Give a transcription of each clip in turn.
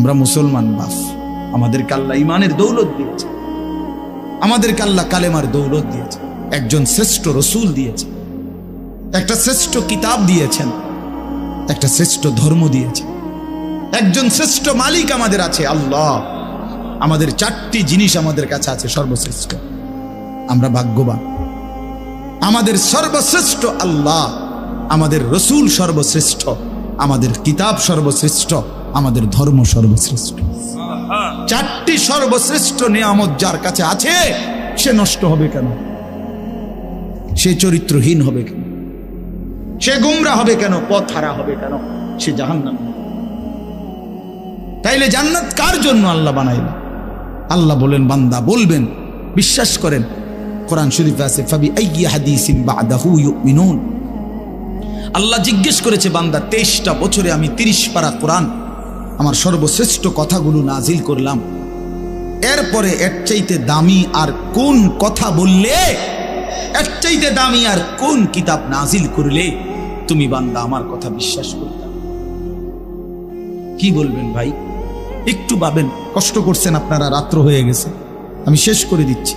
আমরা মুসলমান বাপ, আমাদেরকে আল্লাহ ইমানের দৌলত দিয়েছে, আমাদেরকে আল্লাহ কালেমার দৌলত দিয়েছে, একজন শ্রেষ্ঠ রসুল দিয়েছে, একটা শ্রেষ্ঠ কিতাব দিয়েছেন, একটা শ্রেষ্ঠ ধর্ম দিয়েছে, একজন শ্রেষ্ঠ মালিক আমাদের আছে আল্লাহ। আমাদের 4টি জিনিস আমাদের কাছে আছে সর্বশ্রেষ্ঠ। আমরা ভাগ্যবান। আমাদের সর্বশ্রেষ্ঠ আল্লাহ, আমাদের রসুল সর্বশ্রেষ্ঠ, আমাদের কিতাব সর্বশ্রেষ্ঠ, আমাদের ধর্ম সর্বশ্রেষ্ঠ। 4টি সর্বশ্রেষ্ঠ নিয়ামত যার কাছে আছে, সে নষ্ট হবে কেন? সে চরিত্রহীন হবে কেন? সে গুমরা হবে কেন? পথ হারা হবে কেন? সে জাহান্নামী। তাইলে জান্নাত কার জন্য আল্লাহ বানাইলেন? আল্লাহ বলেন, বান্দা বলবেন, বিশ্বাস করেন, কোরআন শরীফে আছে, ফাবি আইয়ি হাদিসিন বাদাহু ইউমিনুন। আল্লাহ জিজ্ঞেস করেছে, বান্দা 23টা বছরে আমি 30 পারা কোরআন, আমার সর্বশ্রেষ্ঠ কথাগুলো নাজিল করলাম, এরপরে এর চাইতে দামি আর কোন কথা বললে, এর চাইতে দামি আর কোন কিতাব নাজিল করলে তুমি বান্দা আমার কথা বিশ্বাস করতে? কি বলবেন ভাই? একটু ভাবেন। কষ্ট করছেন আপনারা, রাত্র হয়ে গেছে, আমি শেষ করে দিচ্ছি।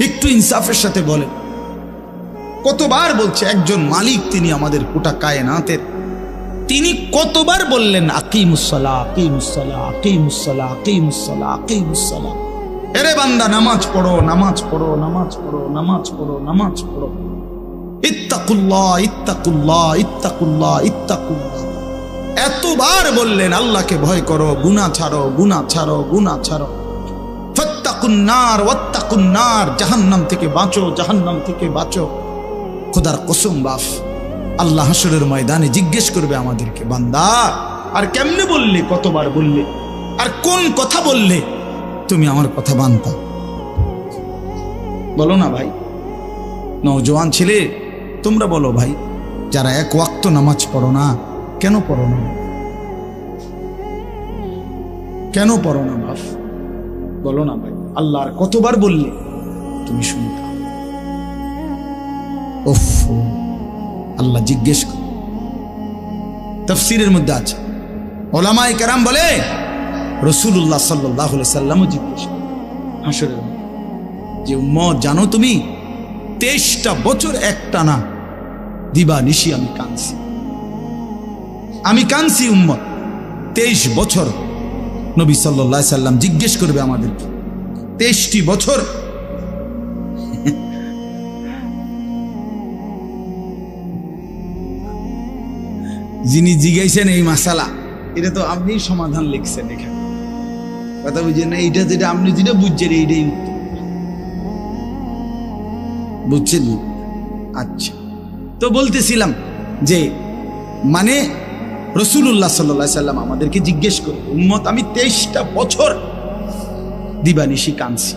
একটু ইনসাফের সাথে বলেন। কতবার বলছে একজন মালিক, তিনি আমাদের গোটা কায়নাতের, তিনি কতবার বললেন আকিমুসসালাহ, আকিমুসসালাহ, আকিমুসসালাহ, আকিমুসসালাহ, আকিমুসসালাহ। এরে বান্দা, নামাজ পড়ো, নামাজ পড়ো, নামাজ পড়ো, নামাজ পড়ো, নামাজ পড়ো। ইত্তাকুল্লাহ, ইত্তাকুল্লাহ, ইত্তাকুল্লাহ, ইত্তাকুল্লাহ। এতবার বললেন আল্লাহকে ভয় করো, গুনাহ ছাড়ো, গুনাহ ছাড়ো, গুনাহ ছাড়ো। ফাত্তাকুন নার ওয়াত্তাকুন নার, জাহান্নাম থেকে বাঁচো, জাহান্নাম থেকে বাঁচো। খোদার কসম বাপ, আল্লাহ হাসরের ময়দানে জিজ্ঞেস করবে আমাদেরকে, বান্দা আর কেমনে বললে, কতবার বললে, আর কোন কথা বললে তুমি আমার কথা মানতা? বলো না ভাই। নওজোয়ান ছেলে, তোমরা বলো ভাই, যারা 1 ওয়াক্ত নামাজ পড়ো না, কেন পড়ো না? কেন পড়ো না বাপ? বলো না ভাই। আল্লাহ আর কতবার বললে তুমি শুনতা? ওফ, আল্লাহ জিজ্ঞেস করে। তাফসীরের মধ্যে আছে, উলামায়ে কেরাম বলে রাসূলুল্লাহ সাল্লাল্লাহু আলাইহি সাল্লামও জিজ্ঞেস করে হাসরের যে, উম্মত জানো তুমি 23টা বছর একটানা দিবা নিশি আমি কাঁদছি, আমি কাঁদছি উম্মত 23 বছর। নবী সাল্লাল্লাহু আলাইহি সাল্লাম জিজ্ঞেস করবে আমাদেরকে, 23টি বছর যিনি জিজ্ঞাসেন এই মাসালা, এটা তো আপনি সমাধান লিখছেন এখানে, কথা বুঝছেন না? এইটা যেটা আপনি যেটা বুঝছেন এইটাই উত্তর, বুঝছেন? আচ্ছা, তো বলতেছিলাম যে মানে রাসূলুল্লাহ সাল্লাল্লাহু আলাইহি সাল্লাম আমাদেরকে জিজ্ঞেস করে, উম্মত আমি 23টা বছর দিবানিশি কাঁদছি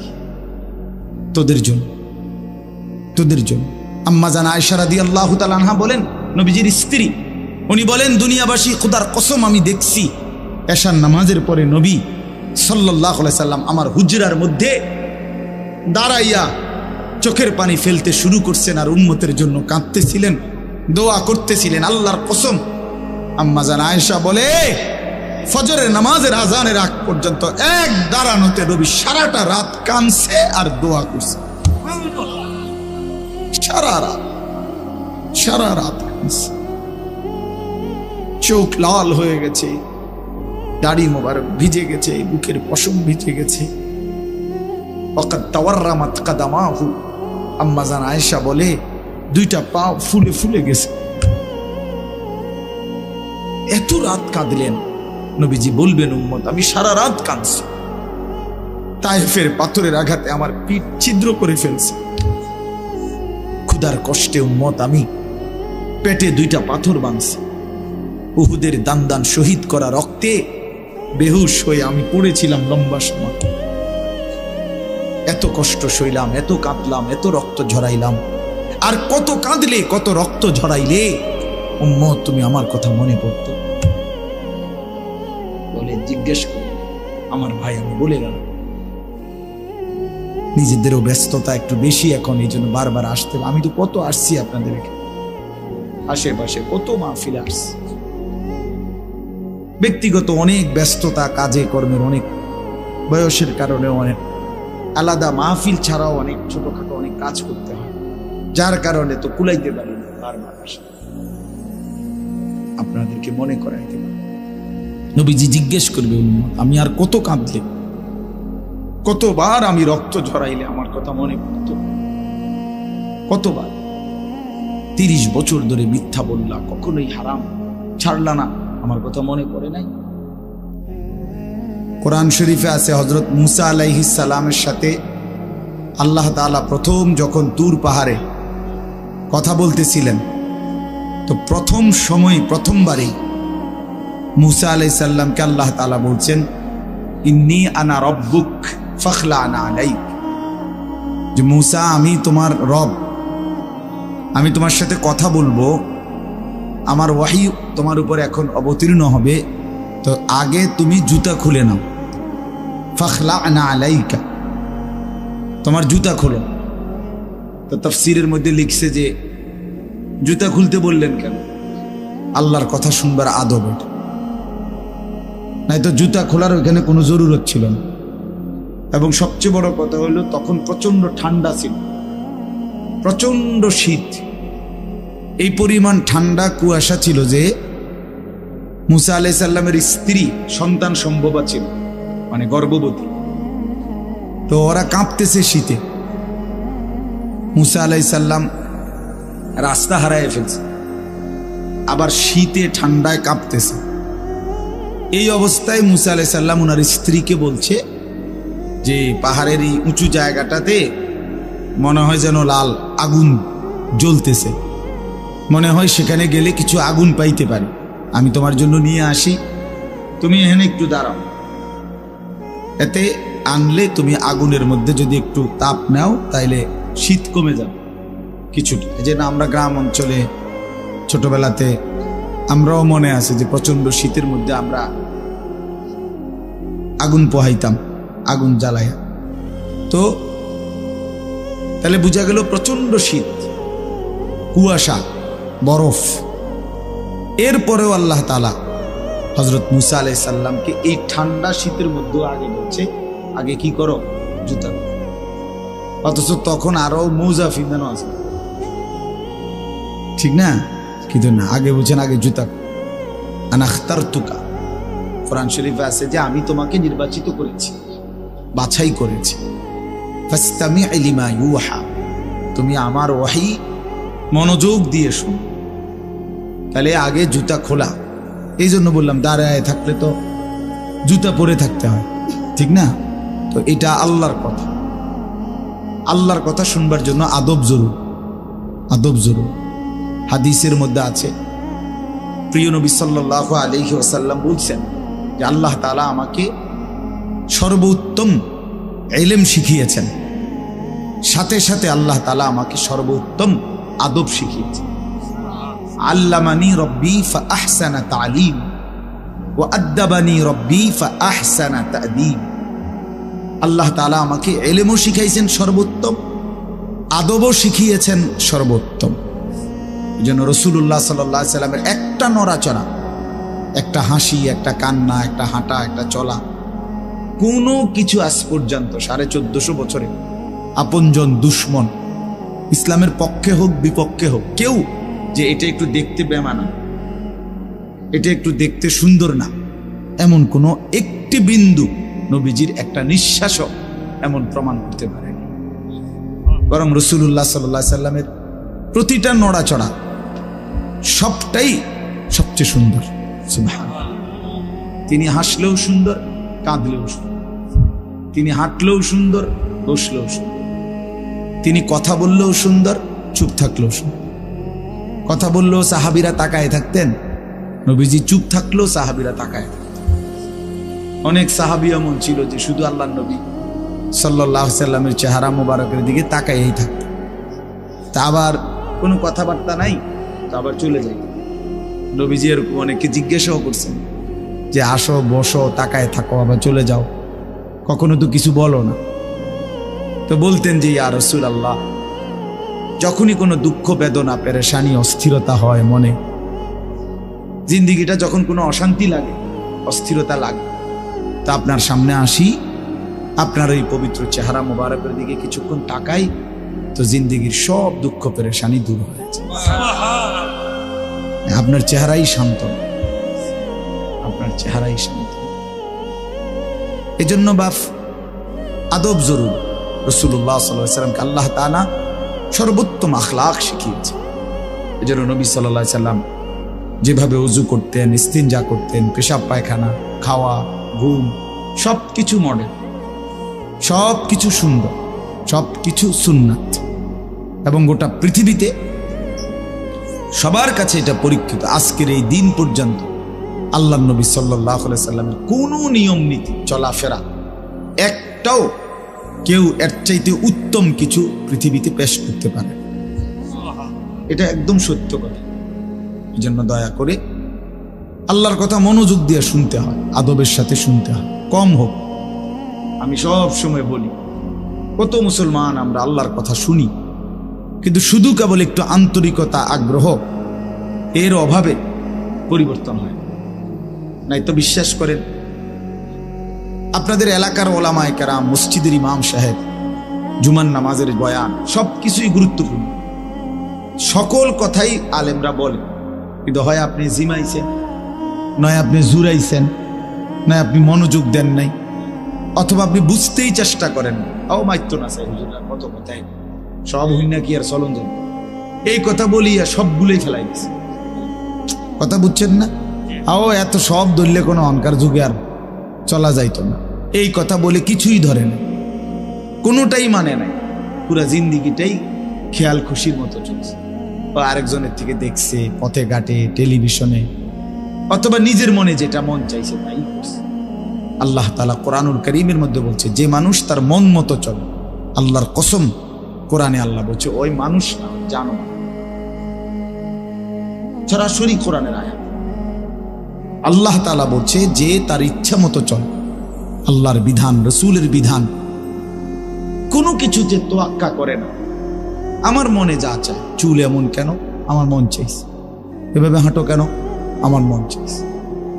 তোদের জন্য, তোদের জন্য। আম্মা জান আয়েশা রাদিয়াল্লাহু তাআলা আনহা বলেন, নবীজির স্ত্রী, উনি বলেন, দুনিয়াবাসী খোদার কসম আমি দেখছি এশার নামাজের পরে নবী সাল্লাল্লাহু আলাইহি সাল্লাম আমার হুজরার মধ্যে দাঁড়াইয়া চোখের পানি ফেলতে শুরু করছেন আর উম্মতের জন্য কাঁদতেছিলেন, দোয়া করতেছিলেন। আল্লাহর কসম, আম্মা জান আয়েশা বলে, ফজরের নামাজের আজানের আগ পর্যন্ত এক দাঁড়ানোতে নবী সারাটা রাত কাঁদছে আর দোয়া করছে। সারা রাত কাঁদছে, চোখ লাল হয়ে গেছে, দাড়ি মোবারক ভিজে গেছে, বুকের পশম ভিজে গেছে। ওয়াকাদ তাওয়াররামাত কাদামাহু, আম্মা জান আয়েশা বলে 2টা পা ফুলে ফুলে গেছে। এত রাত কাঁদলেন। নবীজি বলবেন, উম্মত আমি সারা রাত কাঁদছি, তায়েফের পাথরের আঘাতে আমার পিঠ ছিদ্র করে ফেলছে, ক্ষুধার কষ্টে উম্মত আমি পেটে 2টা পাথর বাঁধছি, উহুদের দান দান শহীদ করা রক্তে বেহুশ হয়ে আমি পড়েছিলাম লম্বা সময়। এত কষ্ট সইলাম, এত কাঁদলাম, এত রক্ত ঝরাইলাম, আর কত কাঁদলে, কত রক্ত ঝরাইলে উম্মত তুমি আমার কথা মনে পড়তো? বলে জিজ্ঞেস করি, আমার ভাই আমি বলে গেল। নিজেদেরও ব্যস্ততা একটু বেশি এখন, এই জন্য বারবার আসতে, আমি তো কত আসছি আপনাদের আশেপাশে, কত মাহফিলে আসছি, ব্যক্তিগত অনেক ব্যস্ততা, কাজে কর্মের অনেক, বয়সের কারণে অনেক আলাদা মাহফিল ছাড়াও অনেক ছোটখাটো অনেক কাজ করতে হয়, যার কারণে তো কুলাইতে পারি না। বারবার আপনাদেরকে মনে করাইতে পারি, নবীজি জিজ্ঞেস করবে, আমি আর কত কাঁদলে, কতবার আমি রক্ত ঝরাইলে আমার কথা মনে পড়ত, কতবার 30 বছর ধরে মিথ্যা বললা, কখনোই হারাম ছাড়লা না, আমার কথা মনে পড়ে নাই? কোরআন শরীফে আছে হযরত মুসা আলাইহিস সালামের সাথে আল্লাহ তাআলা প্রথম যখন তুর পাহাড়ে কথা বলতেছিলেন, তো প্রথম সময় প্রথমবারেই মুসা আলাইহিস সালামকে আল্লাহ তাআলা বলছেন, ইন্নী আনা রব্বুক ফাখলা'না আলাইক, যে মুসা আমি তোমার রব, আমি তোমার সাথে কথা বলবো, আমার ওয়াহি তোমার উপর এখন অবতীর্ণ হবে, তো আগে তুমি জুতা খুলে নাও। ফাখলা'না আলাইকা, তোমার জুতা খোলো। তো তাফসীরের মধ্যে লিখছে যে জুতা খুলতে বললেন কেন? আল্লাহর কথা শুনবার আদব এটা, নাই তো জুতা খোলার ওইখানে কোনো জরুরত ছিল না। এবং সবচেয়ে বড় কথা হলো তখন প্রচন্ড ঠান্ডা ছিল, প্রচন্ড শীত, এই পরিমাণ ঠান্ডা কুয়াশা ছিল যে মুসা আলাইহিস সালামের স্ত্রী সন্তান সম্ভবা ছিল, মানে গর্ভবতী, তো ওরা কাঁপতেছে শীতে। মুসা আলাইহিস সালাম রাস্তা হারায় ফেলছে, আবার শীতে ঠান্ডায় কাঁপতেছে। এই অবস্থায় মুসা আলাইহিস সালাম ওনার স্ত্রীকে বলছে যে পাহাড়ের এই উঁচু জায়গাটাতে মনে হয় যেন লাল আগুন জ্বলতেছে, মনে হয় সেখানে গেলে কিছু আগুন পাইতে পারি, আমি তোমার জন্য নিয়ে আসি, তুমি এখানে একটু দাঁড়াও, এতে আনলে তুমি আগুনের মধ্যে যদি একটু তাপ নাও তাইলে শীত কমে যাবে কিছুটা। এই যে না, আমরা গ্রাম অঞ্চলে ছোটবেলাতে আমরাও মনে আছে যে প্রচন্ড শীতের মধ্যে আমরা আগুন পোহাইতাম, আগুন জ্বালাইয়া। তো তাহলে বোঝা গেল প্রচন্ড শীত, কুয়াশা, বরফ। এরপরেও আল্লাহ তাআলা হযরত মুসা আলাইহিস সালামকে এই ঠান্ডা শীতের মধ্যে আগে বলছে, আগে কি করো, জুতা। অথচ তখন আরো মোজা ফিন্দানো আছে, ঠিক না? কিন্তু না, আগে বলছেন আগে জুতা। আনা আখতারতুকা, কোরআন শরীফে আছে যে আমি তোমাকে নির্বাচিত করেছি, বাছাই করেছি। ফাসতামি' লিমা ইউহা, তুমি আমার ওয়াহি মনোযোগ দিয়ে শোনো। তাহলে আগে জুতা খোলা। এই জন্য বললাম দাঁড়ায় থাকলে তো জুতা পরে থাকতে হয়, ঠিক না? তো এটা আল্লাহর কথা, আল্লাহর কথা শুনবার জন্য আদব জরুর, আদব জরুর। হাদিসের মধ্যে আছে প্রিয় নবী সাল্লাল্লাহু আলাইহি ওয়াসাল্লাম বলছেন যে আল্লাহ তাআলা আমাকে সর্বোত্তম ইলম শিখিয়েছেন, সাথে সাথে আল্লাহ তাআলা আমাকে সর্বোত্তম আদব শিখিয়েছেন। আল্লামানি রব্বি ফাআহসানা তালিম ওয়া আদ্দাবানি রব্বি ফাআহসানা তা'দীব। আল্লাহ তাআলা আমাকে ইলমও শিখাইছেন সর্বোত্তম, আদবও শিখিয়েছেন সর্বোত্তম। এই জন্য রাসূলুল্লাহ সাল্লাল্লাহু আলাইহি সাল্লামের একটা নড়াচড়া, একটা হাসি, একটা কান্না, একটা হাঁটা, একটা চলা, কোনো কিছু আজ পর্যন্ত 1450 বছরে আপনজন দুশ্মন, ইসলামের পক্ষে হোক বিপক্ষে হোক, কেউ যে এটা একটু দেখতে বেমানা, এটা একটু দেখতে সুন্দর না, এমন কোনো একটি বিন্দু নবীজির একটা নিঃশ্বাসও এমন প্রমাণ করতে পারেনি। বরং রাসূলুল্লাহ সাল্লাল্লাহু আলাইহি সাল্লামের প্রতিটা নড়াচড়া সবটাই সবচেয়ে সুন্দর। সুবহানাল্লাহ। তিনি হাসলেও সুন্দর, কাঁদলেও সুন্দর, তিনি হাঁটলেও সুন্দর, বসলেও সুন্দর, তিনি কথা বললেও সুন্দর, চুপ থাকলেও সুন্দর। কথা বললেও সাহাবীরা তাকায় থাকতেন, নবীজি চুপ থাকলেও সাহাবীরা তাকায় থাকতেন। অনেক সাহাবী এমন ছিল যে শুধু আল্লাহর নবী সাল্লাল্লাহু আলাইহি সাল্লামের চেহারা মোবারকের দিকে তাকায়ই থাকতেন, তা আবার কোনো কথাবার্তা নাই, তা আবার চলে যায়। নবীজি এরকম অনেককে জিজ্ঞাসাও করছেন যে আসো, বসো, তাকায় থাকো, আবার চলে যাও, কখনো তো কিছু বলো না। তো বলতেন যে ইয়া রাসূলুল্লাহ, যখনই কোনো দুঃখ, বেদনা, পেরেশানি, অস্থিরতা হয় মনে, জিন্দিগিটা যখন কোনো অশান্তি লাগে, অস্থিরতা লাগে। তা আপনার সামনে আসি, আপনার এই পবিত্র চেহারা মোবারকের দিকে কিছুক্ষণ তাকাই, তো জিন্দেগির সব দুঃখ পেরেশানি দূর হয়েছে। আপনার চেহারাই শান্ত, আপনার চেহারাই শান্ত। এজন্য বাপ আদব জরুরি। রাসূলুল্লাহ সাল্লাল্লাহু আলাইহি সাল্লামকে আল্লাহ তাআলা সর্বোত্তম আখলাক শিখিয়েছে। এজন্য নবী সাল্লাল্লাহু আলাইহি সাল্লাম যেভাবে ওযু করতেন, ইস্তিনজা করতেন, পেশাব পায়খানা, খাওয়া, ঘুম, সবকিছু মডেল, সবকিছু সুন্দর, সবকিছু সুন্নাত, এবং গোটা পৃথিবীতে সবার কাছে এটা পরীক্ষিত। আজকের এই দিন পর্যন্ত আল্লাহর নবী সাল্লাল্লাহু আলাইহি সাল্লামের কোনো নিয়ম নীতি, চলাফেরা একটাও কেউ এর চাইতে উত্তম কিছু পৃথিবীতে পেশ করতে পারে। এটা একদম সত্য কথা। এই জন্য দয়া করে আল্লাহর কথা মনোযোগ দিয়ে শুনতে হয়, আদবের সাথে শুনতে হয়, কম হোক। আমি সব সময় বলি, কত মুসলমান আমরা আল্লাহর কথা শুনি, কিন্তু শুধু কেবল একটু আন্তরিকতা, আগ্রহ, এর অভাবে পরিবর্তন হয় নাই। তো বিশ্বাস করেন, আপনাদের এলাকার ওলামায়ে কেরাম, মসজিদের ইমাম সাহেব, জুমার নামাজের বয়ান, সবকিছুই গুরুত্বপূর্ণ। সকল কথাই আলেমরা বলে, কিন্তু হয় আপনি জিমাইছেন, নয় আপনি জুরাইছেন, নয় আপনি মনোযোগ দেন নাই, অথবা আপনি বুঝতেই চেষ্টা করেন। ও মাইতো না চাই হুজুরা, কত কথাই সব হইনা কি আর চলন যাবে, এই কথা বলিয়া সবগুলোই ফেলাই দিছে। কথা বুঝছেন না? আও এত সব ধরলে কোনো অহংকার যুগে আর চলা যাইতো না। এই কথা বলে কিছুই ধরে না, কোনোটাই মানে নাই, পুরা জিন্দিগিটাই খেয়াল খুশির মতো চলছে। ও আরেকজনের থেকে দেখছে, পথে ঘাটে, টেলিভিশনে, অথবা নিজের মনে যেটা মন চাইছে তাই করছে। আল্লাহ তাআলা কোরআনুল কারীমের মধ্যে বলছে, যে মানুষ তার মন মতো চলে, আল্লাহর কসম, কোরআনে আল্লাহ বলছে ওই মানুষ না, জানো, সরাসরি কোরআনের আয়াত। আল্লাহ তাআলা বলছে যে তার ইচ্ছা মতো চলে, আল্লাহর বিধান, রসুলের বিধান, কোনো কিছুতে তোয়াক্কা করে না। আমার মনে যা চায়, চুল এমন কেন, আমার মন চাইছে, এভাবে হাঁটো কেন, আমার মন চাইছে,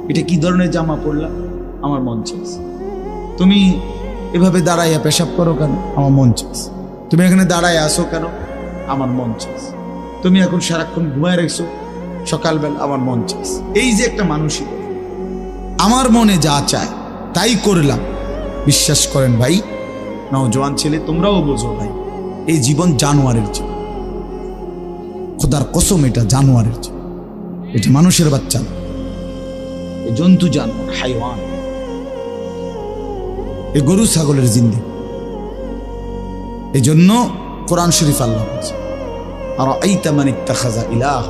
এটা কি ধরনের জামা পরলাম, আমার মন চাইছে, তুমি এভাবে দাঁড়াইয়া পেশাব করো কেন, আমার মন চাইছে, তুমি এখানে দাঁড়ায় আসো কেন, আমার মন চাইছে, তুমি এখন সারাক্ষণ ঘুমায় রেখছো সকালবেলা, আমার মন চাইছে। এই যে একটা মানুষই আমার মনে যা চায় তাই করলাম। বিশ্বাস করেন ভাই, নওজোয়ান ছেলে, তোমরাও বোঝো ভাই, এই জীবন জানোয়ারের জীবন, খোদার কসম, এটা জানোয়ারের জীবন, এটা মানুষের বাচ্চা না, এই জন্তু জানোয়ার, হাইওয়ান, এই গরু ছাগলের জিন্দেগি। এই জন্য কোরআন শরীফ আল্লাহ বলছে, আর আইতা মান ইত্তাখাযা ইলাহ,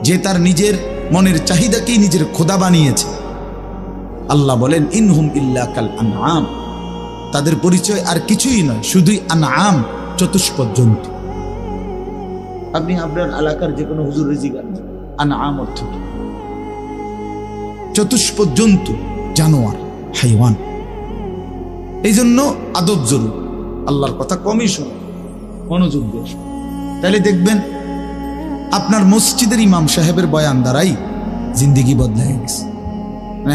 যে তার নিজের মনের চাহিদাকেই নিজের খোদা বানিয়েছে। আল্লাহ বলেন, ইনহুম ইল্লা কাল আনআম, তাদের পরিচয় আর কিছুই নয়, শুধুই আনআম, চতুষ্পদ জন্তু। আপনি আপনার এলাকার যে কোনো হুজুরের জিজ্ঞাসা করেন, আনআম অর্থ কি? চতুষ্পদ জন্তু, জানোয়ার, হাইওয়ান। এই জন্য আদব জরুরি, আল্লাহর কথা কমই শোনো, মনোযোগ দিয়ে শোনো। তাহলে দেখবেন আপনার মসজিদের ইমাম সাহেবের বয়ান দ্বারাই জিন্দিগি বদলাই গেছে।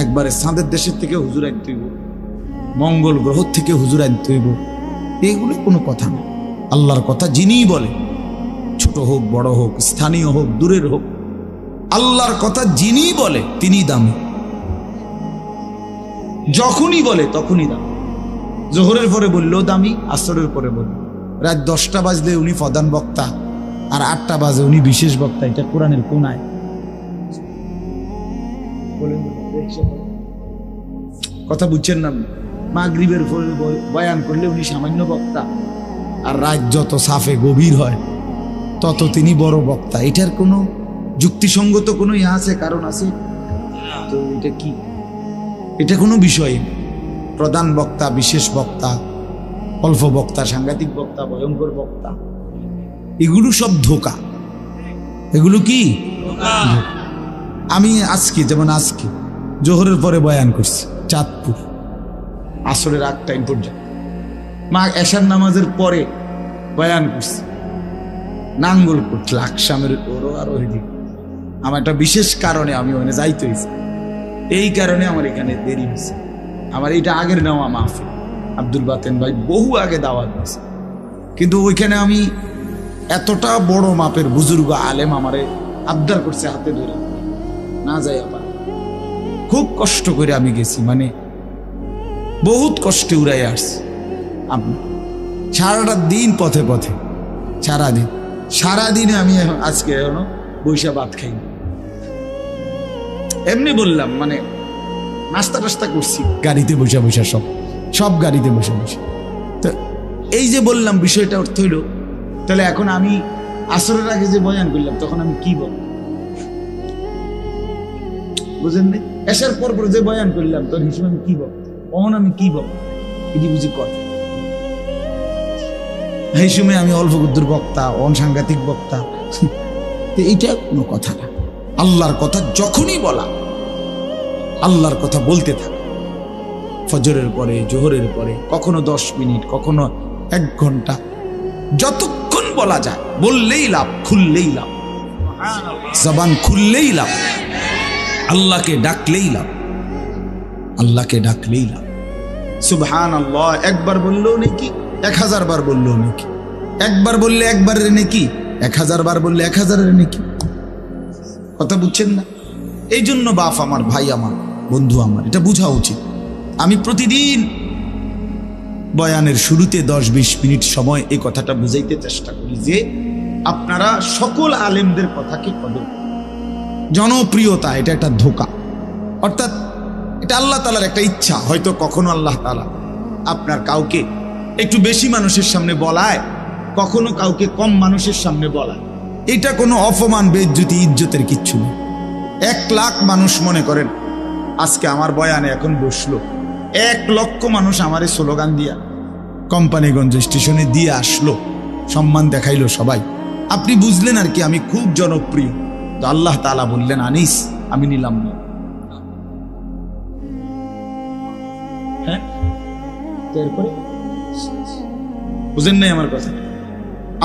একবারে চাঁদের দেশের থেকে হুজুর আনতে হইব, মঙ্গল গ্রহ থেকে হুজুর আনতে হইব, এগুলো কোনো কথা না। আল্লাহর কথা যিনিই বলে, ছোট হোক, বড় হোক, স্থানীয় হোক, দূরের হোক, আল্লাহর কথা যিনিই বলে তিনি দামি। যখনই বলে তখনই দামি। জোহরের পরে বললেও দামি, আসরের পরে বলল, রাত 10টা বাজলে উনি প্রধান বক্তা, আর 8টা বাজে উনি বিশেষ বক্তা। এটা কোরআনের কোন আয়াত? কথা বুঝছেন না? মাগরিবের পরে বয়ান করলে উনি সামান্য বক্তা, আর রাত যত সাফে গভীর হয় তত তিনি বড় বক্তা। এটার কোনো যুক্তিসঙ্গত কোনো ইয়া আছে, কারণ আছে? তো এটা কি? এটা কোনো বিষয়। প্রধান বক্তা, বিশেষ বক্তা, অল্প বক্তা, সাংঘাতিক বক্তা, ভয়ঙ্কর বক্তা, এগুলো সব ধোঁকা। এগুলো কি? আমি আজকে, যেমন আজকে জোহরের পরে বয়ান করছি চাঁদপুর, আসরের 8 টাইম পর্যন্ত, মা এশার নামাজের পরে বয়ান করছি নাঙ্গলকোট, লাকসামের ওরও আর ওইদিকে। আমার একটা বিশেষ কারণে আমি ওখানে যাইতে হয়েছি। এই কারণে আমার এখানে দেরি হয়েছে। আমার এইটা আগের নেওয়া মাহফিল, আব্দুল বাতেন ভাই বহু আগে দাওয়াত দিয়েছে, কিন্তু ওইখানে আমি এতটা বড় মাপের বুজুর্গ আলেম আমারে আবদার করছে হাতে ধরে না যাই। আবার খুব কষ্ট করে আমি গেছি, মানে বহুত কষ্টে উড়াই আসছি। আপনি সারাটা দিন পথে পথে, সারাদিনে আমি আজকে এখনো বৈশা ভাত খাইনি। এমনি বললাম, মানে নাস্তা টাস্তা করছি গাড়িতে বসে বসে, সব গাড়িতে বসে বসে। তো এই যে বললাম বিষয়টা অর্থ হইল, তাহলে এখন আমি আসরের আগে যে বয়ান করলাম তখন আমি কি বল, বুঝেন নি? এসার পর যে বয়ান করলাম তোর হিসেবে আমি কি বল, কখন আমি কি বল, এটি বুঝি কথা। এই সময় আমি অল্প গুদ্দুর বক্তা, অনসাংঘাতিক বক্তা, এইটা কোনো কথা না। আল্লাহর কথা যখনই বলা, আল্লাহর কথা বলতে থাকে, ফজরের পরে, জোহরের পরে, কখনো 10 মিনিট, কখনো 1 ঘন্টা, যতক্ষণ বলা যায় বললেই লাভ, খুললেই লাভ, জবান খুললেই লাভ, আল্লাহকে ডাকলেই লাভ, আল্লাহকে ডাকলেই লাভ। সুবহানাল্লাহ একবার বললেও নাকি, 1000 বার বললেও নাকি, একবার বললে একবারের নাকি, 1000 বার বললে 1000-এর নাকি। কথা বুঝছেন না? এই জন্য বাপ আমার, ভাই আমার, বন্ধু আমার, এটা বোঝা উচিত। আমি প্রতিদিন বয়ানের শুরুতে 10-20 মিনিট সময় এই কথাটা বুঝাইতে চেষ্টা করি যে আপনারা সকল আলেমদের কথাকে কদর করুন। জনপ্রিয়তা এটা একটা ধোঁকা, অর্থাৎ এটা আল্লাহ তাআলার একটা ইচ্ছা। হয়তো কখনো আল্লাহ তাআলা আপনার কাউকে একটু বেশি মানুষের সামনে বলায়, কখনো কাউকে কম মানুষের সামনে বলায়। এটা কোনো অপমান, বেইজ্জতি, ইজ্জতের কিচ্ছু নেই। 1 লাখ মানুষ মনে করেন আজকে আমার বয়ানে এখন বসলো, 1 লক্ষ মানুষ আমারে স্লোগান দিয়া কোম্পানিগঞ্জ স্টেশনে দিয়ে আসলো, সম্মান দেখাইলো সবাই, আপনি বুঝলেন আর কি আমি খুব জনপ্রিয়। তো আল্লাহ তাআলা বললেন আনিস আমি নিলাম না। হ্যাঁ, তারপরে বুঝেন নাই আমার কথা?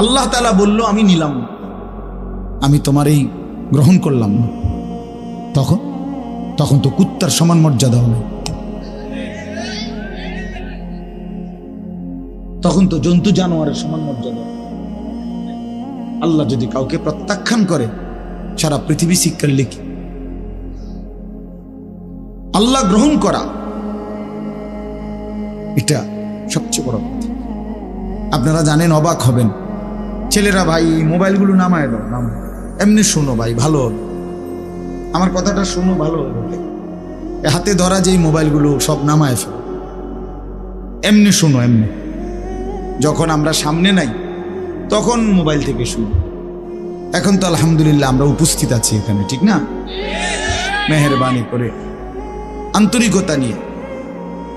আল্লাহ তাআলা বলল আমি নিলাম না, আমি তোমার এই গ্রহণ করলাম না। তখন তো কুত্তার সমান মর্যাদা হবে, তখন তো জন্তু জানোয়ারের সমান মর্যাদা। আল্লাহ যদি কাউকে প্রত্যাখ্যান করে, সারা পৃথিবী শিক্ষার লিখি। আল্লাহ গ্রহণ করা এটা সবচেয়ে বড় কথা। আপনারা জানেন, অবাক হবেন, ছেলেরা ভাই মোবাইলগুলো নামায় দাও, এমনি শোনো ভাই, ভালো হবে, আমার কথাটা শোনো, ভালো হবে। হাতে ধরা যেই মোবাইলগুলো সব নামায় ফেলো, এমনি শোনো, এমনি। যখন আমরা সামনে নাই তখন মোবাইল থেকে শুনি। এখন তো আলহামদুলিল্লাহ আমরা উপস্থিত আছি এখানে, ঠিক না? মেহেরবানি করে আন্তরিকতা নিয়ে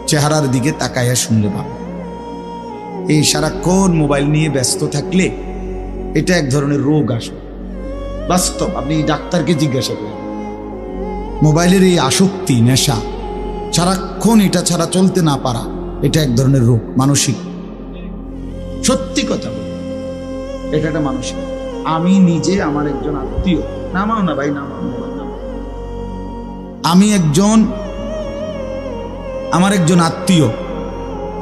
চেহারার দিকে তাকাইয়া শুনলে ভালো। এই সারাক্ষণ মোবাইল নিয়ে ব্যস্ত থাকলে এটা এক ধরনের রোগ আসে, বাস্তব। আপনি ডাক্তারকে জিজ্ঞাসা করেন, মোবাইলের এই আসক্তি, নেশা, সারাক্ষণ এটা ছাড়া চলতে না পারা, এটা এক ধরনের রোগ, মানসিক। সত্যি কথা বল, এটা একটা মানসিক। আমি নিজে, আমার একজন আত্মীয়, নামাও না ভাই, নামাও, আমার একজন আত্মীয়,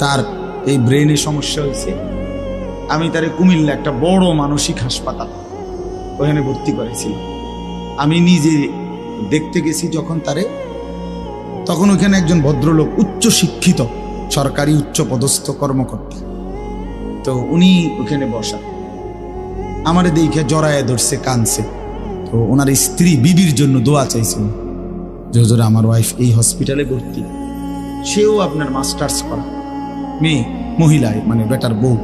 তার এই ব্রেনে সমস্যা হয়েছে। আমি তারে কুমিল্লা একটা বড় মানসিক হাসপাতাল, ওখানে ভর্তি করেছিলাম। আমি নিজে দেখতে গেছি যখন তারে, তখন ওখানে একজন ভদ্রলোক, উচ্চ শিক্ষিত, সরকারি উচ্চ পদস্থ কর্মকর্তা, তো উনি ওখানে বসা, আমারে দেখে জড়ায় ধরছে, কানছে। তো ওনার স্ত্রী বিবির জন্য দোয়া চাইছিল যে হুজুর আমার ওয়াইফ এই হসপিটালে ভর্তি, সেও আপনার মাস্টার্স করা মেয়ে, মহিলায়, মানে বেটার বউ।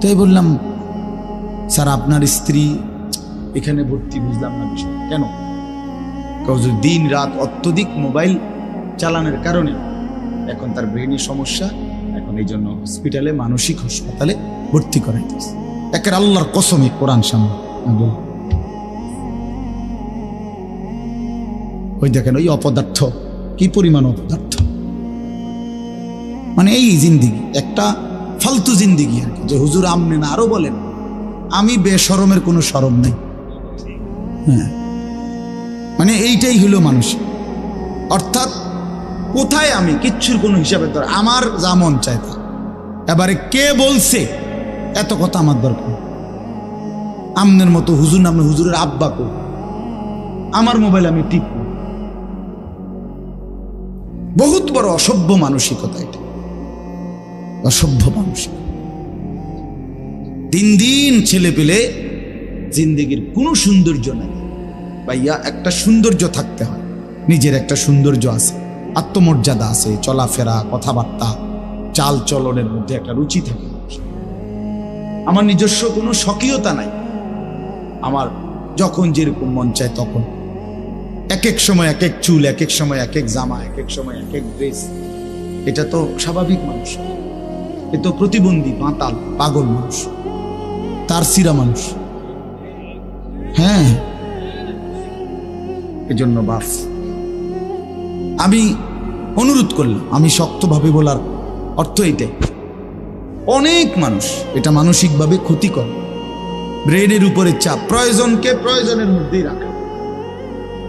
তাই বললাম, স্যার আপনার স্ত্রী এখানে ভর্তি, বুঝলাম না বিষয় কেন? দিন রাত অত্যধিক মোবাইল চালানোর কারণে এখন তার ব্রেনের সমস্যা, এখন এই জন্য হসপিটালে, মানসিক হাসপাতালে ভর্তি করাইতেছে। একের আল্লাহর কসমে, কোরআন সামনে ওই দেখেন, ওই অপদার্থ, কি পরিমাণ অপদার্থ, মানে এই জিন্দিগি একটা ফালতু জিন্দিগি আর কি। যে হুজুর আমনে না, আরো বলেন আমি বেশরমের কোনো শরম নেই। হ্যাঁ, মানে এইটাই হলো মানুষ। অর্থাৎ কোথায় আমি কিচ্ছুর কোনো হিসাবের দরকার, আমার যা মন চায় তা। এবারে কে বলছে এত কথা আমার দরকার, আমনের মতো হুজুর নামে হুজুরের আব্বা কো, আমার মোবাইল আমি টিপব। বহুত বড় অসভ্য মানসিকতা এটা, অসভ্য মানসিকতা। দিন দিন ছেলে পেলে জিন্দেগির কোনো সৌন্দর্য নেই ভাইয়া। একটা সৌন্দর্য থাকতে হয়, নিজের একটা সৌন্দর্য আছে, আত্মমর্যাদা আছে, চলাফেরা, কথাবার্তা, চাল চলনের মধ্যে একটা রুচি থাকে। আমার নিজস্ব কোনো স্বকীয়তা নাই, আমার যখন যেরকম মন চায় তখন, এক এক সময় এক এক চুল, এক এক সময় এক এক জামা, এক এক সময় এক এক ড্রেস। এটা তো স্বাভাবিক মানুষ, এ তো প্রতিবন্ধী, মাতাল, পাগল মানুষ, তার সিরা মানুষ। হ্যাঁ, এজন্য বাপ আমি অনুরোধ করলাম, আমি শক্তভাবে বলার অর্থ এটাই, অনেক মানুষ এটা মানসিকভাবে ক্ষতিকর, ব্রেনের উপরে চাপ, প্রয়োজনকে প্রয়োজনের মধ্যেই রাখা।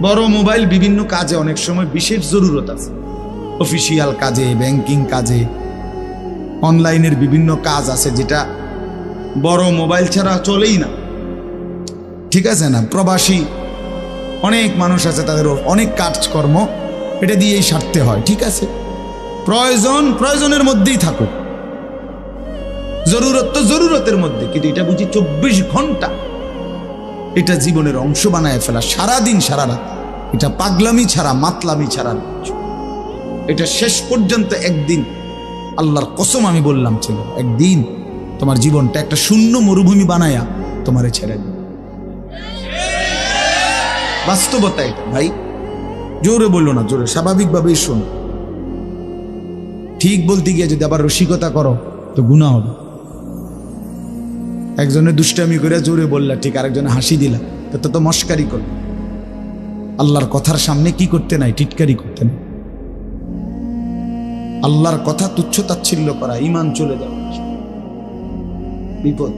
বড় মোবাইল বিভিন্ন কাজে অনেক সময় বিশেষ জরুরত আছে, অফিসিয়াল কাজে, ব্যাংকিং কাজে, অনলাইনের বিভিন্ন কাজ আছে যেটা বড় মোবাইল ছাড়া চলেই না, ঠিক আছে না? প্রবাসী অনেক মানুষ আছে, তাদেরও অনেক কাজকর্ম এটা দিয়েই সারতে হয়, ঠিক আছে? প্রয়োজনের মধ্যেই থাকুক, জরুরত তো জরুরতের মধ্যে, কিন্তু এটা বুঝি 24 ঘন্টা এটা জীবনের অংশ বানায় ফেলা, সারাদিন সারা রাত, এটা পাগলামি ছাড়া মাতলামি ছাড়া, এটা শেষ পর্যন্ত একদিন, আল্লাহর কসম আমি বললাম, ছিল একদিন তোমার জীবনটা একটা শূন্য মরুভূমি বানায়া তোমারে ছেড়ে দেবে। বাস্তবতা এটা ভাই, জোরে বললো না, জোরে স্বাভাবিকভাবেই শোনো। ঠিক বলতে গিয়ে যদি আবার রসিকতা করো তো গুনাহ হবে। একজনে দুষ্টামি করে জোরে বললা ঠিক, আরেকজনে হাসি দিলা, তো মস্কারি করল। আল্লাহর কথার সামনে কি করতে নাই? টিটকারি করতে নাই। আল্লাহর কথা তুচ্ছ তাচ্ছিল্য করা, ঈমান চলে যাওয়া, বিপদ।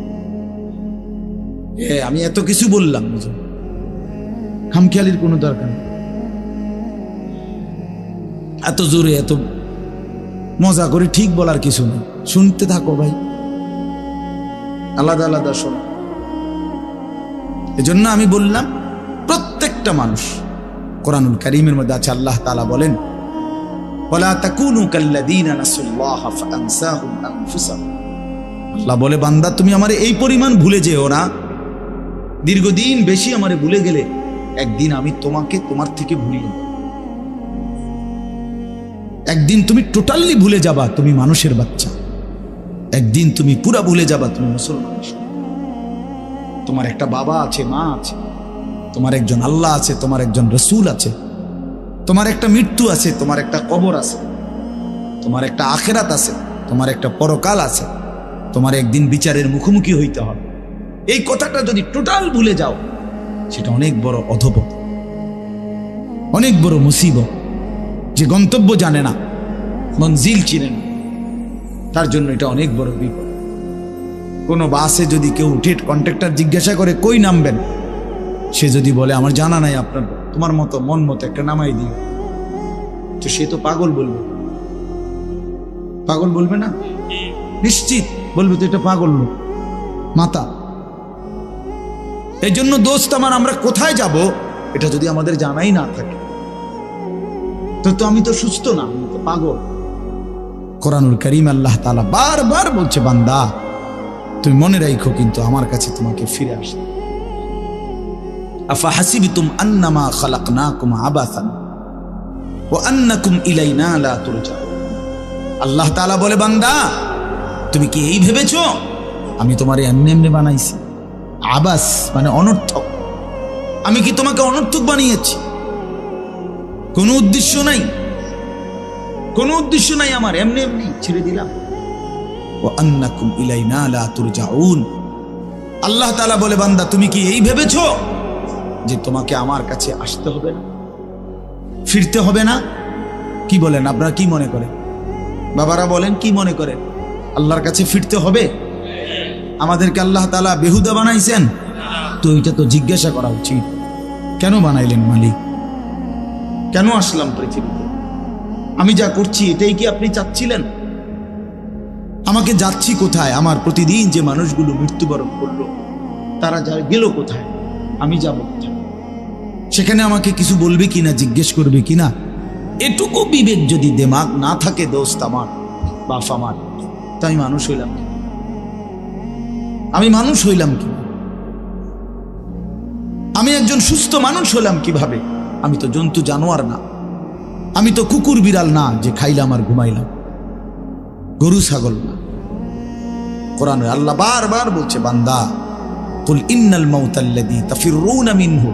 আমি এত কিছু বললাম, খামখেয়ালির কোনো দরকার নেই। এত জোরে এত মজা করে ঠিক বলার কিছু নেই, শুনতে থাকো ভাই, আলাদা আলাদা শোনো। এজন্য আমি বললাম প্রত্যেকটা মানুষ, কোরআনুল কারীমের মধ্যে আছে, আল্লাহ তাআলা বলেন, ওয়ালা তাকুনু কাল্লাযীনা নাসুল্লাহ ফাআনসাহুম আনফুসাহুম। আল্লাহ বলে, বান্দা তুমি আমারে এই পরিমাণ ভুলে যেও না, দীর্ঘদিন বেশি আমারে ভুলে গেলে একদিন আমি তোমাকে তোমার থেকে ভুলিয়ে দেব। একদিন তুমি টোটালি ভুলে যাবা তুমি মানুষের বাচ্চা, একদিন তুমি পুরা ভুলে যাবা তুমি মুসলমান। তোমার একটা বাবা আছে, মা আছে, তোমার একজন আল্লাহ আছে, তোমার একজন রসুল আছে, তোমার একটা মৃত্যু আছে, তোমার একটা কবর আছে, তোমার একটা আখেরাত আছে, তোমার একটা পরকাল আছে, তোমার একদিন বিচারের মুখোমুখি হইতে হবে। এই কথাটা যদি টোটাল ভুলে যাও, সেটা অনেক বড় অধপত, অনেক বড় মুসিবত। যে গন্তব্য জানে না, মঞ্জিল চিনে না, তার জন্য এটা অনেক বড় বিপদ। কোনো বাসে যদি কেউ উঠে কন্ট্রাক্টর জিজ্ঞাসা করে কই নামবেন, সে যদি বলে আমার জানা নাই, আপনার তোমার মতো মন মতো একটা নামাই দিও, তো সে তো পাগল বলবে। পাগল বলবে না? নিশ্চিত বলবে তো এটা পাগল লোক, মাতা। এই জন্য দোস্ত আমার, আমরা কোথায় যাব এটা যদি আমাদের জানাই না থাকে, তো আমি তো সুস্থ না, আমি তো পাগল। কোরআনুল কারীম আল্লাহ তাআলা বারবার বলছে, বান্দা তুমি মনে রাখো কিন্তু আমার কাছে তোমাকে ফিরে আসে। আফা হাসিবতুম আন্নামা খালাকনাকুম আবাসান ওয়া আন্নাকুম ইলাইনা লা তুরজাউন। আল্লাহ তাআলা বলে, বান্দা তুমি কি এই ভেবেছো আমি তোমারে এমনি এমনি বানাইছি? আবাস মানে অনর্থক। আমি কি তোমাকে অনর্থক বানিয়েছি? কোনো উদ্দেশ্য নাই, কোনো উদ্দেশ্য নাই আমার, এমনি এমনি ছেড়ে দিলাম। ওয়া আন্নাকুম ইলাইনা লা তুরজাউন। আল্লাহ তাআলা বলে, বান্দা তুমি কি এই ভেবেছো যে তোমাকে আমার কাছে আসতে হবে না, ফিরতে হবে না? কি বলেন আপনারা, কি মনে করেন? বাবারা বলেন, কি মনে করেন? আল্লাহর কাছে ফিরতে হবে? আমাদেরকে আল্লাহ তাআলা বেহুদা বানাইছেন? তো এটা তো জিজ্ঞাসা করা উচিত, কেন বানাইলেন মালিক? কেন আসলাম পৃথিবীতে? আমি যা করছি এটাই কি আপনি চাচ্ছিলেন? আমাকে যাচ্ছি কোথায়? আমার প্রতিদিন যে মানুষগুলো মৃত্যুবরণ করলো তারা যা গেল কোথায়? আমি যাব কোথায়? সেখানে আমাকে কিছু বলবে কিনা, জিজ্ঞেস করবে কিনা? এটুকু বিবেক যদি দিমাগ না থাকে দোস্ত আমার, বাপ আমার, তো আমি মানুষ হইলাম কি? আমি মানুষ হইলাম কি? আমি একজন সুস্থ মানুষ হলাম কিভাবে? আমি তো জন্তু জানোয়ার না, আমি তো কুকুর বিড়াল না যে খাইলাম আর ঘুমাইলাম, গরু ছাগল না। কোরআনে আল্লাহ বারবার বলছে, বান্দা কুল ইন্নাল মাউতাল্লাযী তাফিররুনা মিনহু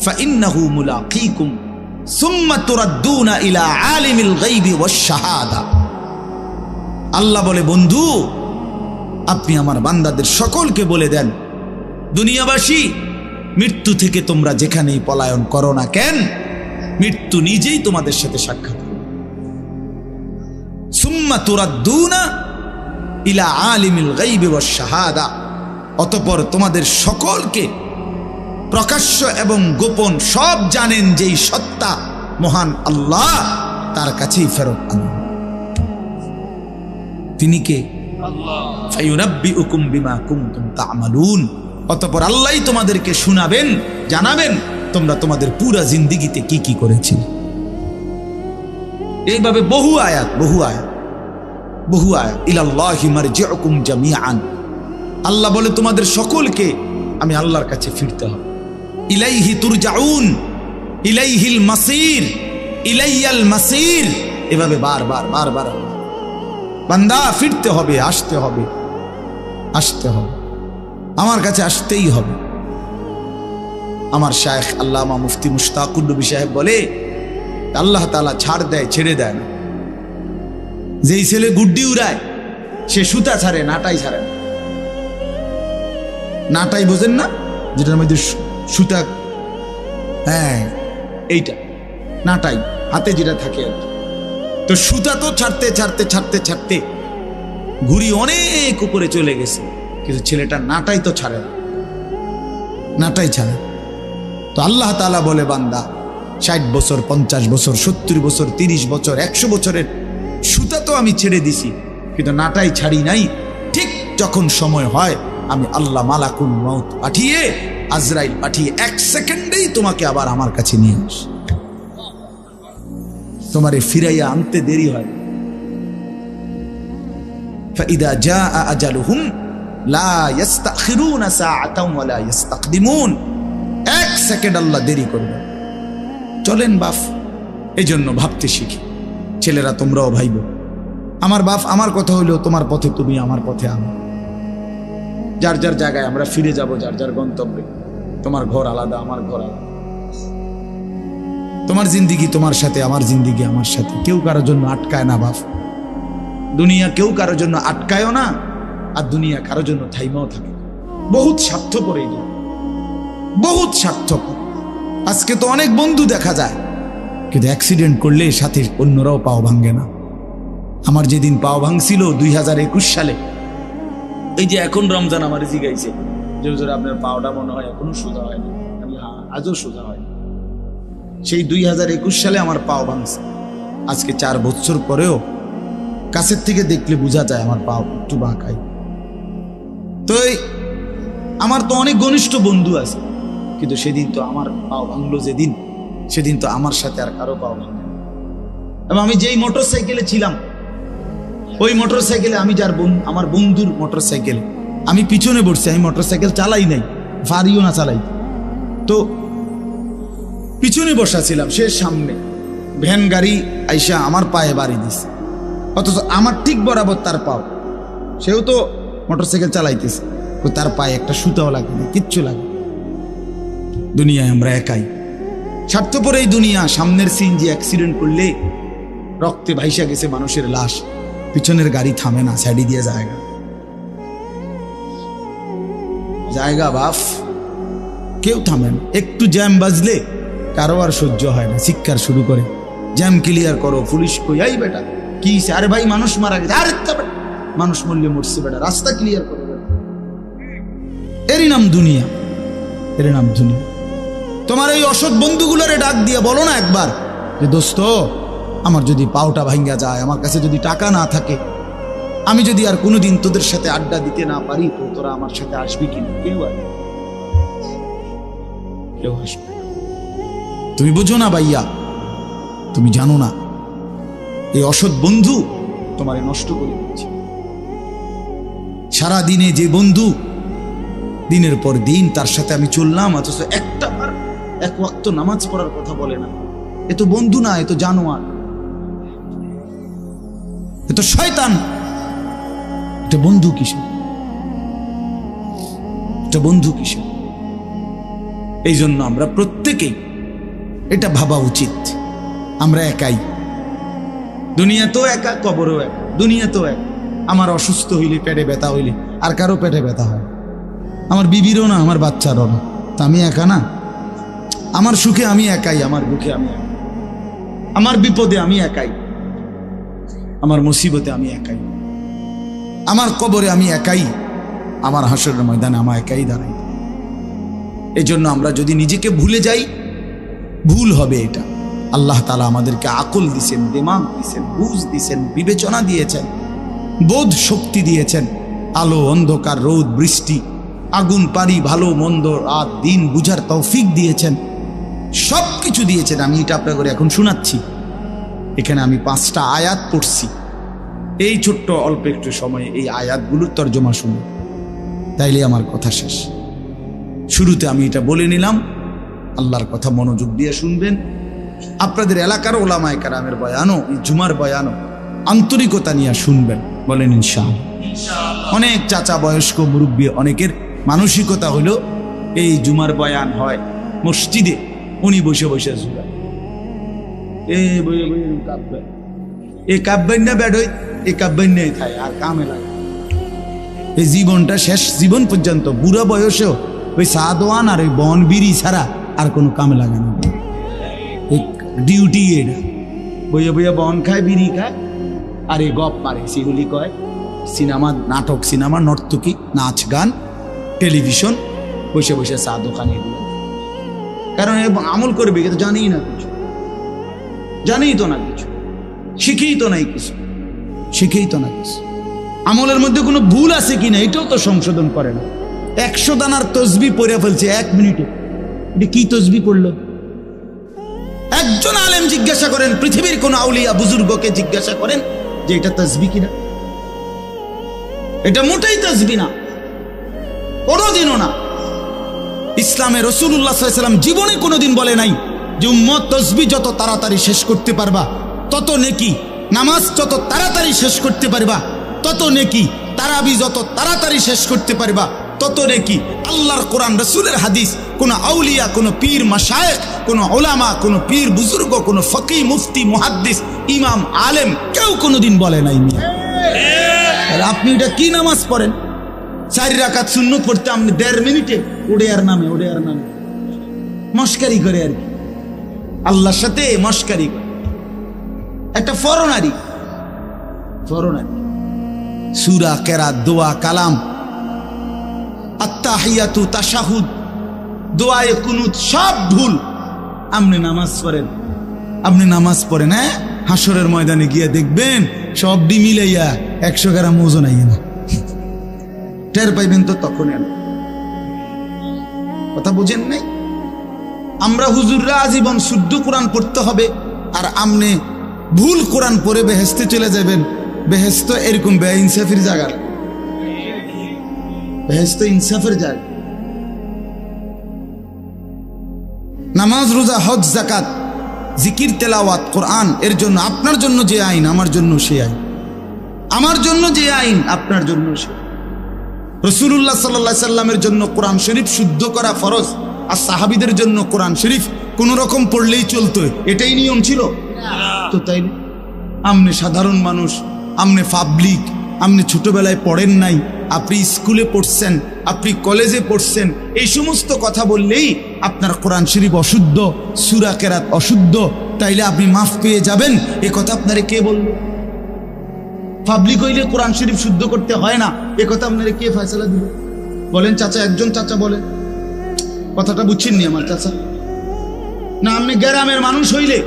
ফাইন্নাহু মুলাকীকুম সুম্মা তুরাদ্দুনা ইলা আলিমিল গায়বি ওয়াশ শাহাদা। আল্লাহ বলে, বন্ধু আপনি আমার বান্দাদের সকলকে বলে দেন, দুনিয়াবাসী, মৃত্যু থেকে তোমরা যেখানেই পলায়ন করো না কেন, মৃত্যু নিজেই তোমাদের সাথে সাক্ষাৎ করবে। সুম্মা তুরাদ্দুনা ইলা আলিমিল গায়বি ওয়াশ শাহাদা, অতঃপর তোমাদের সকলকে প্রকাশ্য এবং গোপন সব জানেন যেই সত্তা মহান আল্লাহ, তার কাছেই ফেরত আনবে। তিনি কে? আল্লাহ। ফায়ুনাব্বিউকুম বিমা কুনতুম তা'মালুন, অতঃপর আল্লাহই তোমাদেরকে শোনাবেন, জানাবেন তোমরা তোমাদের পুরা জিন্দেগিতে কি কি করেছিলে। এইভাবে বহু আয়াত ইলাল্লাহি মারজিউকুম জামিআন। আল্লাহ বলে তোমাদের সকলকে আমি আল্লাহর কাছে ফিরতে হবে। ইলাইহি তুরজাউন, ইলাইহিল মাসির, ইলাইয়াল মাসির, এভাবে বারবার বান্দা ফিরতে হবে, আসতে হবে, আমার কাছে আসতেই হবে। আমার শায়েখ আল্লামা মুফতি মুশতাকুর নবী সাহেব বলে, আল্লাহ তাআলা ছাড় দেয়, ছেড়ে দেয় না। যেই ছেলে গুড্ডি উড়ায় সে সুতা ছাড়ে, নাটাই ছাড়ে না। নাটাই বোঝেন না, যেটার মধ্যে সুতা, হ্যাঁ এইটা নাটাই, হাতে যেটা থাকে আর কি। তো সুতা তো ছাড়তে ঘুড়ি অনেক উপরে চলে গেছে, কিন্তু ছেলেটা নাটাই তো ছাড়ে না, নাটাই ছাড়ে। তো আল্লাহ তাআলা বলে, বান্দা 60 বছর, 50 বছর, 70 বছর, 30 বছর, 100 বছরের সুতা তো আমি ছেড়ে দিছি, কিন্তু নাটাই ছাড়ি নাই। ঠিক যখন সময় হয় আমি আল্লাহ মালাকুল মউত পাঠিয়ে, আজরাইল পাঠিয়ে 1 সেকেন্ডেই তোমাকে আবার আমার কাছে নিয়ে আস। তোমারে ফিরাইয়া আনতে দেরি হয়। ফাইদা জাআ আজালুহুম লা ইস্তাখিরুনা সাআতান ওয়া লা ইস্তাকদিমুন, 1 সেকেন্ড আল্লাহ দেরি করবে। চলেন বাপ, এই জন্য ভাবতে শিখি। ছেলেরা তোমরাও ভাইবো, আমার বাপ আমার কথা হইলো তোমার পথে তুমি, আমার পথে আমি। যার যার জায়গায় আমরা ফিরে যাব, যার যার গন্তব্যে। তোমার ঘর আলাদা, আমার ঘর আলাদা। তোমার জিন্দিগি তোমার সাথে, আমার জিন্দিগি আমার সাথে। কেউ কারোর জন্য আটকায় না বাপ। দুনিয়া কেউ কারোর জন্য আটকায়ও না, আর দুনিয়া কারোর জন্য থাইমাও থাকে। বহুত স্বার্থপর এই দুনিয়া, বহুত স্বার্থপর। আজকে তো অনেক বন্ধু দেখা যায়, কিন্তু অ্যাক্সিডেন্ট করলে সাথে অন্যরাও পাও ভাঙ্গে না। আমার যেদিন পাও ভাঙছিল 2021 সালে, এই যে এখন রমজান আমার জিগাইছে যে হুজুর আপনার পাওটা মনে হয় এখনো সোজা হয়নি। আমি হ্যাঁ, আজও সোজা হয়নি। সেই 2021 সালে আমার পাও ভাঙছে। আজকে 4 বছর পরেও কাছের থেকে দেখলে বোঝা যায় আমার পাও একটু বাঁকাই। তো আমার তো অনেক ঘনিষ্ঠ বন্ধু আছে, কিন্তু সেদিন তো আমার পাও ভাঙলো যেদিন, সেদিন তো আমার সাথে আর কারো পাও ভাঙে। এবং আমি যেই মোটর সাইকেলে ছিলাম, ওই মোটর সাইকেলে আমি আমার বন্ধুর মোটর সাইকেল, আমি পিছনে বসছি। আমি মোটর সাইকেল চালাই নাই, পারিও না চালাই। তো পিছনে বসা ছিলাম, সে সামনে। ভ্যান গাড়ি আইসা আমার পায়ে বাড়ি দিছে, অথচ আমার ঠিক বরাবর তার পাও। সেও তো মোটর সাইকেল চালাইতেছে, তো তার পায়ে একটা সুতাও লাগবে, কিচ্ছু লাগে। দুনিয়ায় আমরা একাই, স্বার্থপর এই দুনিয়া। সামনের সিএনজি অ্যাক্সিডেন্ট করলে রক্তে ভাইসা গেছে মানুষের লাশ, পিছনের গাড়ি থামে না, সাইডে দিয়ে জায়গা বাফ, কেউ থামে না। একটু জ্যাম বাজলে কারো আর সহ্য হয় না, চিৎকার শুরু করে, জ্যাম ক্লিয়ার করো। পুলিশ কই, এই বেটা কি? আরে ভাই মানুষ মারা গেছে। আরে মানুষ মরলে মরছে বেটা, রাস্তা ক্লিয়ার করো। এরই নাম দুনিয়া, এর নাম দুনিয়া। তোমার এই অসৎ বন্ধুগুলোরে ডাক দিয়ে বলো না একবার যে দোস্ত, আমার যদি পাওটা ভাঙ্গা যায়, আমার কাছে যদি টাকা না থাকে, আমি যদি আর কোনোদিন তোদের সাথে আড্ডা দিতে না পারি, তো তোরা আমার সাথে আসবি কিনা? কেউ আসবে, কেউ আসবে। তুমি বুঝো না ভাইয়া, তুমি জানো না এই অসৎ বন্ধু তোমারে নষ্ট করে দিচ্ছে। সারা দিনে যে বন্ধু, দিনের পর দিন তার সাথে আমি চললাম, অথচ একটা বার এক ওয়াক্ত নামাজ পড়ার কথা বলে না। এ তো বন্ধু না, এ তো জানোয়ার, এ তো শয়তান। এটা বন্ধু কিসে? এটা বন্ধু কিসে? এই জন্য আমরা প্রত্যেকেই এটা ভাবা উচিত, আমরা একাই। দুনিয়া তো একা, কবরও একা। দুনিয়া তো এক, আমার অসুস্থ হইলে, পেটে ব্যথা হইলে আর কারো পেটে ব্যথা হয়, আমার বিবিরও না, আমার বাচ্চারও না, তা আমি একা না? আমার সুখে আমি একাই, আমার দুঃখে আমি একাই, আমার বিপদে আমি একাই, আমার মুসিবতে আমি একাই, আমার কবরে আমি একাই, আমার হাসরের ময়দানে আমার একাই দাঁড়াই। এই জন্য আমরা যদি নিজেকে ভুলে যাই, ভুল হবে। এটা আল্লাহ তাআলা আমাদেরকে আকল দিয়েছেন, দিমাগ দিয়েছেন, বুঝ দিয়েছেন, বিবেচনা দিয়েছেন, বোধ শক্তি দিয়েছেন, আলো অন্ধকার, রোদ বৃষ্টি, আগুন পানি, ভালো মন্দ, রাত দিন বুঝার তৌফিক দিয়েছেন, সব কিছু দিয়েছেন। আমি এটা আপনাকে এখন শোনাচ্ছি। এখানে আমি 5টা আয়াত পড়ছি, এই ছোট্ট অল্প একটু সময়ে এই আয়াতগুলোর তর্জমা শুনি, তাইলে আমার কথা শেষ। শুরুতে আমি এটা বলে নিলাম, আল্লাহর কথা মনোযোগ দিয়ে শুনবেন। আপনাদের এলাকার ওলামায়ে কেরামের বয়ানও, এই জুমার বয়ানও আন্তরিকতা নিয়ে শুনবেন, বলেন ইনশাআল্লাহ। অনেক চাচা, বয়স্ক, মুরব্বী, অনেকের মানসিকতা হলো এই জুমার বয়ান হয় মসজিদে, উনি বসে বসে ঝুলায়, এই কাব্যেন না বেড়ই, এই কাব্যেন নেই খায় আর কামে লাগে। এই জীবনটা শেষ জীবন পর্যন্ত, বুড়া বয়সেও ওই সাদওয়ান আর ওই বন বিড়ি ছাড়া আর কোনো কামে লাগে না। ডিউটি এটা, বইয়ে বইয়ে বন খায়, বিড়ি খায়, আর এই গপ মারে, সেগুলি কয় সিনেমা, নাটক, সিনেমা, নর্তকী, নাচ গান, টেলিভিশন, বসে বসে চা দোকানে এগুলো। কারণ আমল করবে কিন্তু জানেই না কিছু, জানেই তো না কিছু, শিখেই তো নাই কিছু, শিখেই তো না কিছু। আমলের মধ্যে কোনো ভুল আছে কিনা এটাও তো সংশোধন করে না। 100 দানার তসবি পড়ে ফেলছে 1 মিনিটে, এটা কি তসবি পড়লো? একজন আলেম জিজ্ঞাসা করেন, পৃথিবীর কোন আউলিয়া বুজুর্গকে জিজ্ঞাসা করেন যে এটা তসবি কিনা? এটা মোটেই তসবি না, কোনোদিনও না। ইসলামে রাসূলুল্লাহ সাল্লাল্লাহু আলাইহি ওয়াসাল্লাম জীবনে কোনোদিন বলে নাই যে উম্মত তসবি যত তাড়াতাড়ি শেষ করতে পারবা তত নেকি, নামাজ যত তাড়াতাড়ি শেষ করতে পারবা তত নেকি, তারাবি যত তাড়াতাড়ি শেষ করতে পারবা তত নেকি। আল্লাহর কোরআন, রাসূলের হাদিস, কোন আউলিয়া, কোন পীর মাশায়েখ, কোন উলামা, কোন পীর বুজুর্গ, কোন ফকি, মুফতি, মুহাদ্দিস, ইমাম, আলেম কেউ কোনোদিন বলে নাই। আর আপনি এটা কি নামাজ পড়েন? 4 রাকাত সুন্নত পড়তে আপনি 1.5 মিনিটে ওড়ে নামে মস্কারি করে, আর কি আল্লাহর সাথে মস্কারি করে। একটা ফরনারি সূরা, কেরাত, দোয়া, কালাম, আত্তাহিয়াতু, তাশাহুদ, দোয়ায়ে কুনুত সব ভুল। আপনি নামাজ পড়েন, হ্যাঁ, হাসরের ময়দানে গিয়ে দেখবেন সব ডি মিলাইয়া 100 গ্রাম ওজন আইয়ে না, টের পাইবেন তো তখন। কথা বুঝেন নাই? আমরা হুজুররা আজীবন শুদ্ধ কোরআন পড়তে হবে, আর আমনে ভুল কোরআন পড়ে বেহেশতে চলে যাবেন। বেহেশত এরকম বেইনসাফির জায়গা, বেহেশত ইনসাফের জায়গা। নামাজ, রোজা, হজ, যাকাত, জিকির, তেলাওয়াত, কোরআন, এর জন্য আপনার জন্য যে আইন, আমার জন্য সে আইন, আমার জন্য যে আইন, আপনার জন্য সে। রাসূলুল্লাহ সাল্লাল্লাহু আলাইহি সাল্লামের জন্য কোরআন শরীফ শুদ্ধ করা ফরজ, আর সাহাবীদের জন্য কোরআন শরীফ কোন রকম পড়লেই চলতো, এটাই নিয়ম ছিল তো। তাই আমনে সাধারণ মানুষ, আমনে পাবলিক, আপনি ছোটবেলায় পড়েন নাই, আপনি স্কুলে পড়ছেন, আপনি কলেজে পড়ছেন, এই সমস্ত কথা বললেই আপনার কোরআন শরীফ অশুদ্ধ, সূরা কেরাত অশুদ্ধ, তাইলে আপনি মাফ পেয়ে যাবেন, এ কথা আপনারে কে বলল? পাবলিক হইলে কোরআন শরীফ শুদ্ধ করতে হয় না, এ কথা আপনারে কে ফয়সালা দিল? বলেন চাচা, একজন চাচা বলেন, কথাটা বুঝছেন নি আমার চাচা? না আপনি গ্রামের মানুষ হইলে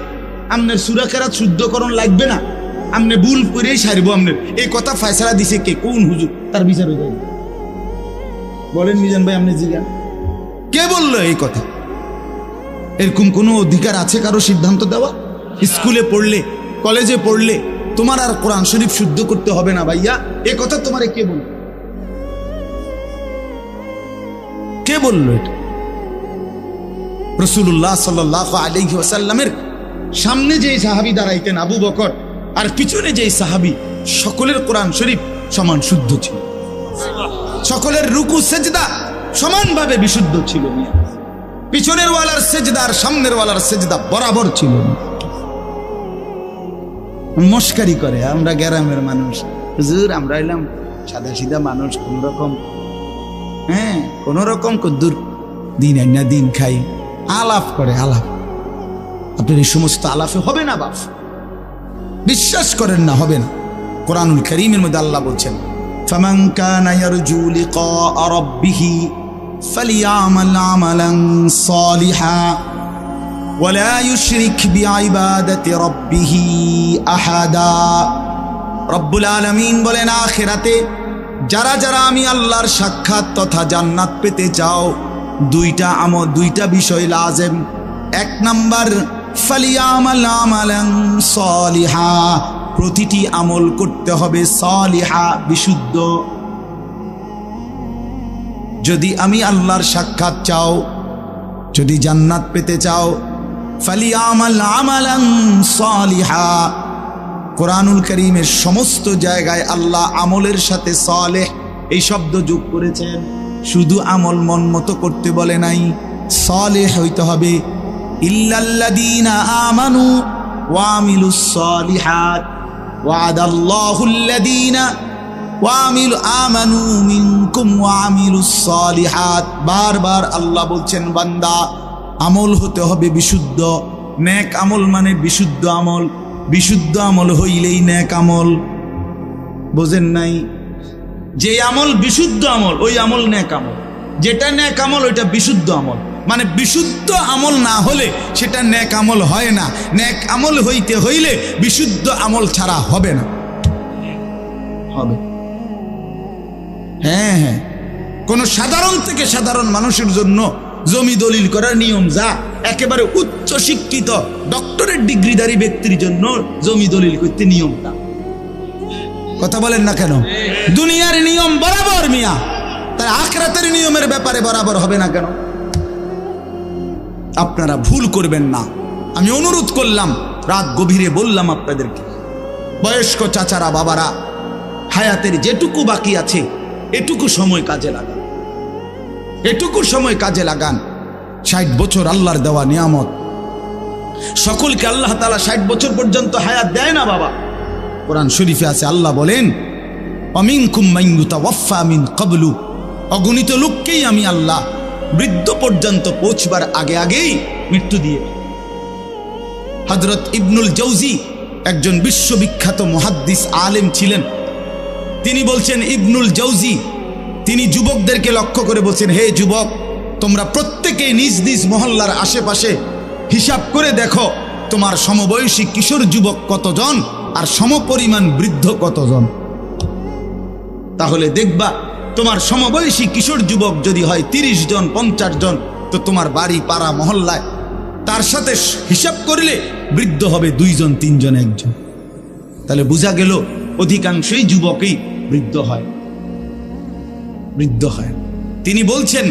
আপনার সূরা কেরাত শুদ্ধকরণ লাগবে না, আপনি ভুল করেই সারবো আপনার। এই কথা ফয়সালা দিছে কে? কোন হুজুর? তার বিচার হয়ে যাবে। বলেন মিজান ভাই, আপনি জিজ্ঞান কে বললো এই কথা? এরকম কোনো অধিকার আছে কারো সিদ্ধান্ত দেওয়া? স্কুলে পড়লে, কলেজে পড়লে তোমার আর কোরআন শরীফ শুদ্ধ করতে হবে না ভাইয়া, এ কথা তোমারে কে বলল? কে বললো এটা? রাসূলুল্লাহ সাল্লাল্লাহু আলাইহি ওয়াসাল্লামের সামনে যে সাহাবী দাঁড়াইতেন আবু বকর, আর পিছনে যে সাহাবী, সকলের কোরআন শরীফ সমান শুদ্ধ ছিল, সকলের রুকু সেজদা সমানভাবে বিশুদ্ধ ছিল। পিছনের ওয়ালার সেজদা আর সামনের ওয়ালার সেজদা বরাবর ছিল। মস্কারি করে আমরা গ্রামের মানুষ, হুজুর আমরা এলাম সাদা সিধা মানুষ, কোন রকম কোন রকম কদ্দুর দিন আইনা দিন খাই, আলাপ করে আলাপ। আপনার এই সমস্ত আলাপে হবে না বাপ, বিশ্বাস করেন না, হবে না। কোরআনুল কারীমের মধ্যে আল্লাহ বলছেন, ফামান কানা ইয়ারজু লিকা রাব্বিহি ফালিয়ামাল আমালান সালিহা ওয়ালা ইউশরিক বিইবাদাতি রাব্বিহি আহাদা। রব্বুল আলামিন বলেন, আখিরাতে যারা যারা আমি আল্লাহর সাক্ষাৎ তথা জান্নাত পেতে চাও, দুইটা বিষয় লাজেম। এক নাম্বার, ফালিয়ামাল আমালান সালিহা, প্রতিটি আমল করতে হবে সালিহা, বিশুদ্ধ। যদি আমি আল্লাহর সাক্ষাৎ চাও, যদি জান্নাত পেতে চাও, ফালিয়ামাল আমালান সালিহা। কোরআনুল কারীমের সমস্ত জায়গায় আল্লাহ আমলের সাথে সালেহ এই শব্দ যোগ করেছেন। শুধু আমল মন মতো করতে বলে নাই, সালেহ হইতে হবে। ইল্লাল্লাযীনা আমানু ওয়া আমিলুস সালিহাত ওয়া'দাল্লাহুল্লাযীনা আমানু মিনকুম ওয়া আমিলুস সালিহাত। বারবার আল্লাহ বলছেন, বান্দা আমল হতে হবে বিশুদ্ধ। নেক আমল মানে বিশুদ্ধ আমল, বিশুদ্ধ আমল হইলেই নেক আমল। বোঝেন নাই? যে আমল বিশুদ্ধ আমল ওই আমল নেক আমল, যেটা নেক আমল ওইটা বিশুদ্ধ আমল। মানে বিশুদ্ধ আমল না হলে সেটা নেক আমল হয় না। নেক আমল হইতে হইলে বিশুদ্ধ আমল ছাড়া হবে না। হবে হ্যাঁ, কোন সাধারণ থেকে সাধারণ মানুষের জন্য জমি দলিল করার নিয়ম যা, একেবারে উচ্চ শিক্ষিত ডক্টরেট ডিগ্রিধারী ব্যক্তির জন্য জমি দলিল করতে নিয়ম তা। কথা বলেন না কেন? দুনিয়ার নিয়ম বরাবর মিয়া, তাই আখিরাতের নিয়মের ব্যাপারে বরাবর হবে না কেন? আপনারা ভুল করবেন না। আমি অনুরোধ করলাম, রাত গভীরে বললাম আপনাদেরকে, বয়স্ক চাচারা বাবারা, হায়াতের যেটুকু বাকি আছে এটুকু সময় কাজে লাগান, এটুকু সময় কাজে লাগান। 60 বছর আল্লাহর দেওয়া নিয়ামত। সকলকে আল্লাহ তাআলা 60 বছর পর্যন্ত হায়াত দেয় না বাবা। কোরআন শরীফে আছে, আল্লাহ বলেন, অমিনকুম মান ইউতাওয়াফা মিন ক্বাবলু, অগণিত লোককেই আমি আল্লাহ বৃদ্ধ পর্যন্ত পৌঁছবার আগেই মৃত্যু দিয়ে। হযরত ইবনুল জাওজি একজন বিশ্ববিখ্যাত মুহাদ্দিস আলেম ছিলেন। তিনি বলছেন, ইবনুল জাওজি তিনি যুবকদেরকে লক্ষ্য করে বলছেন, হে যুবক, তোমরা প্রত্যেকেই নিজ নিজ মহল্লার আশেপাশে হিসাব করে দেখো তোমার সমবয়সী কিশোর যুবক কতজন আর সমপরিমাণ বৃদ্ধ কতজন। তাহলে দেখবা তোমার সমবয়সী কিশোর যুবক যদি হয় 30 জন 50 জন, তো তোমার বাড়ি পাড়া মহল্লায় তার সাথে হিসাব করলে বৃদ্ধ হবে 2 জন 3 জন 1 জন। তাহলে বোঝা গেল অধিকাংশই যুবকই বৃদ্ধ হয়। তিনি বলছেন,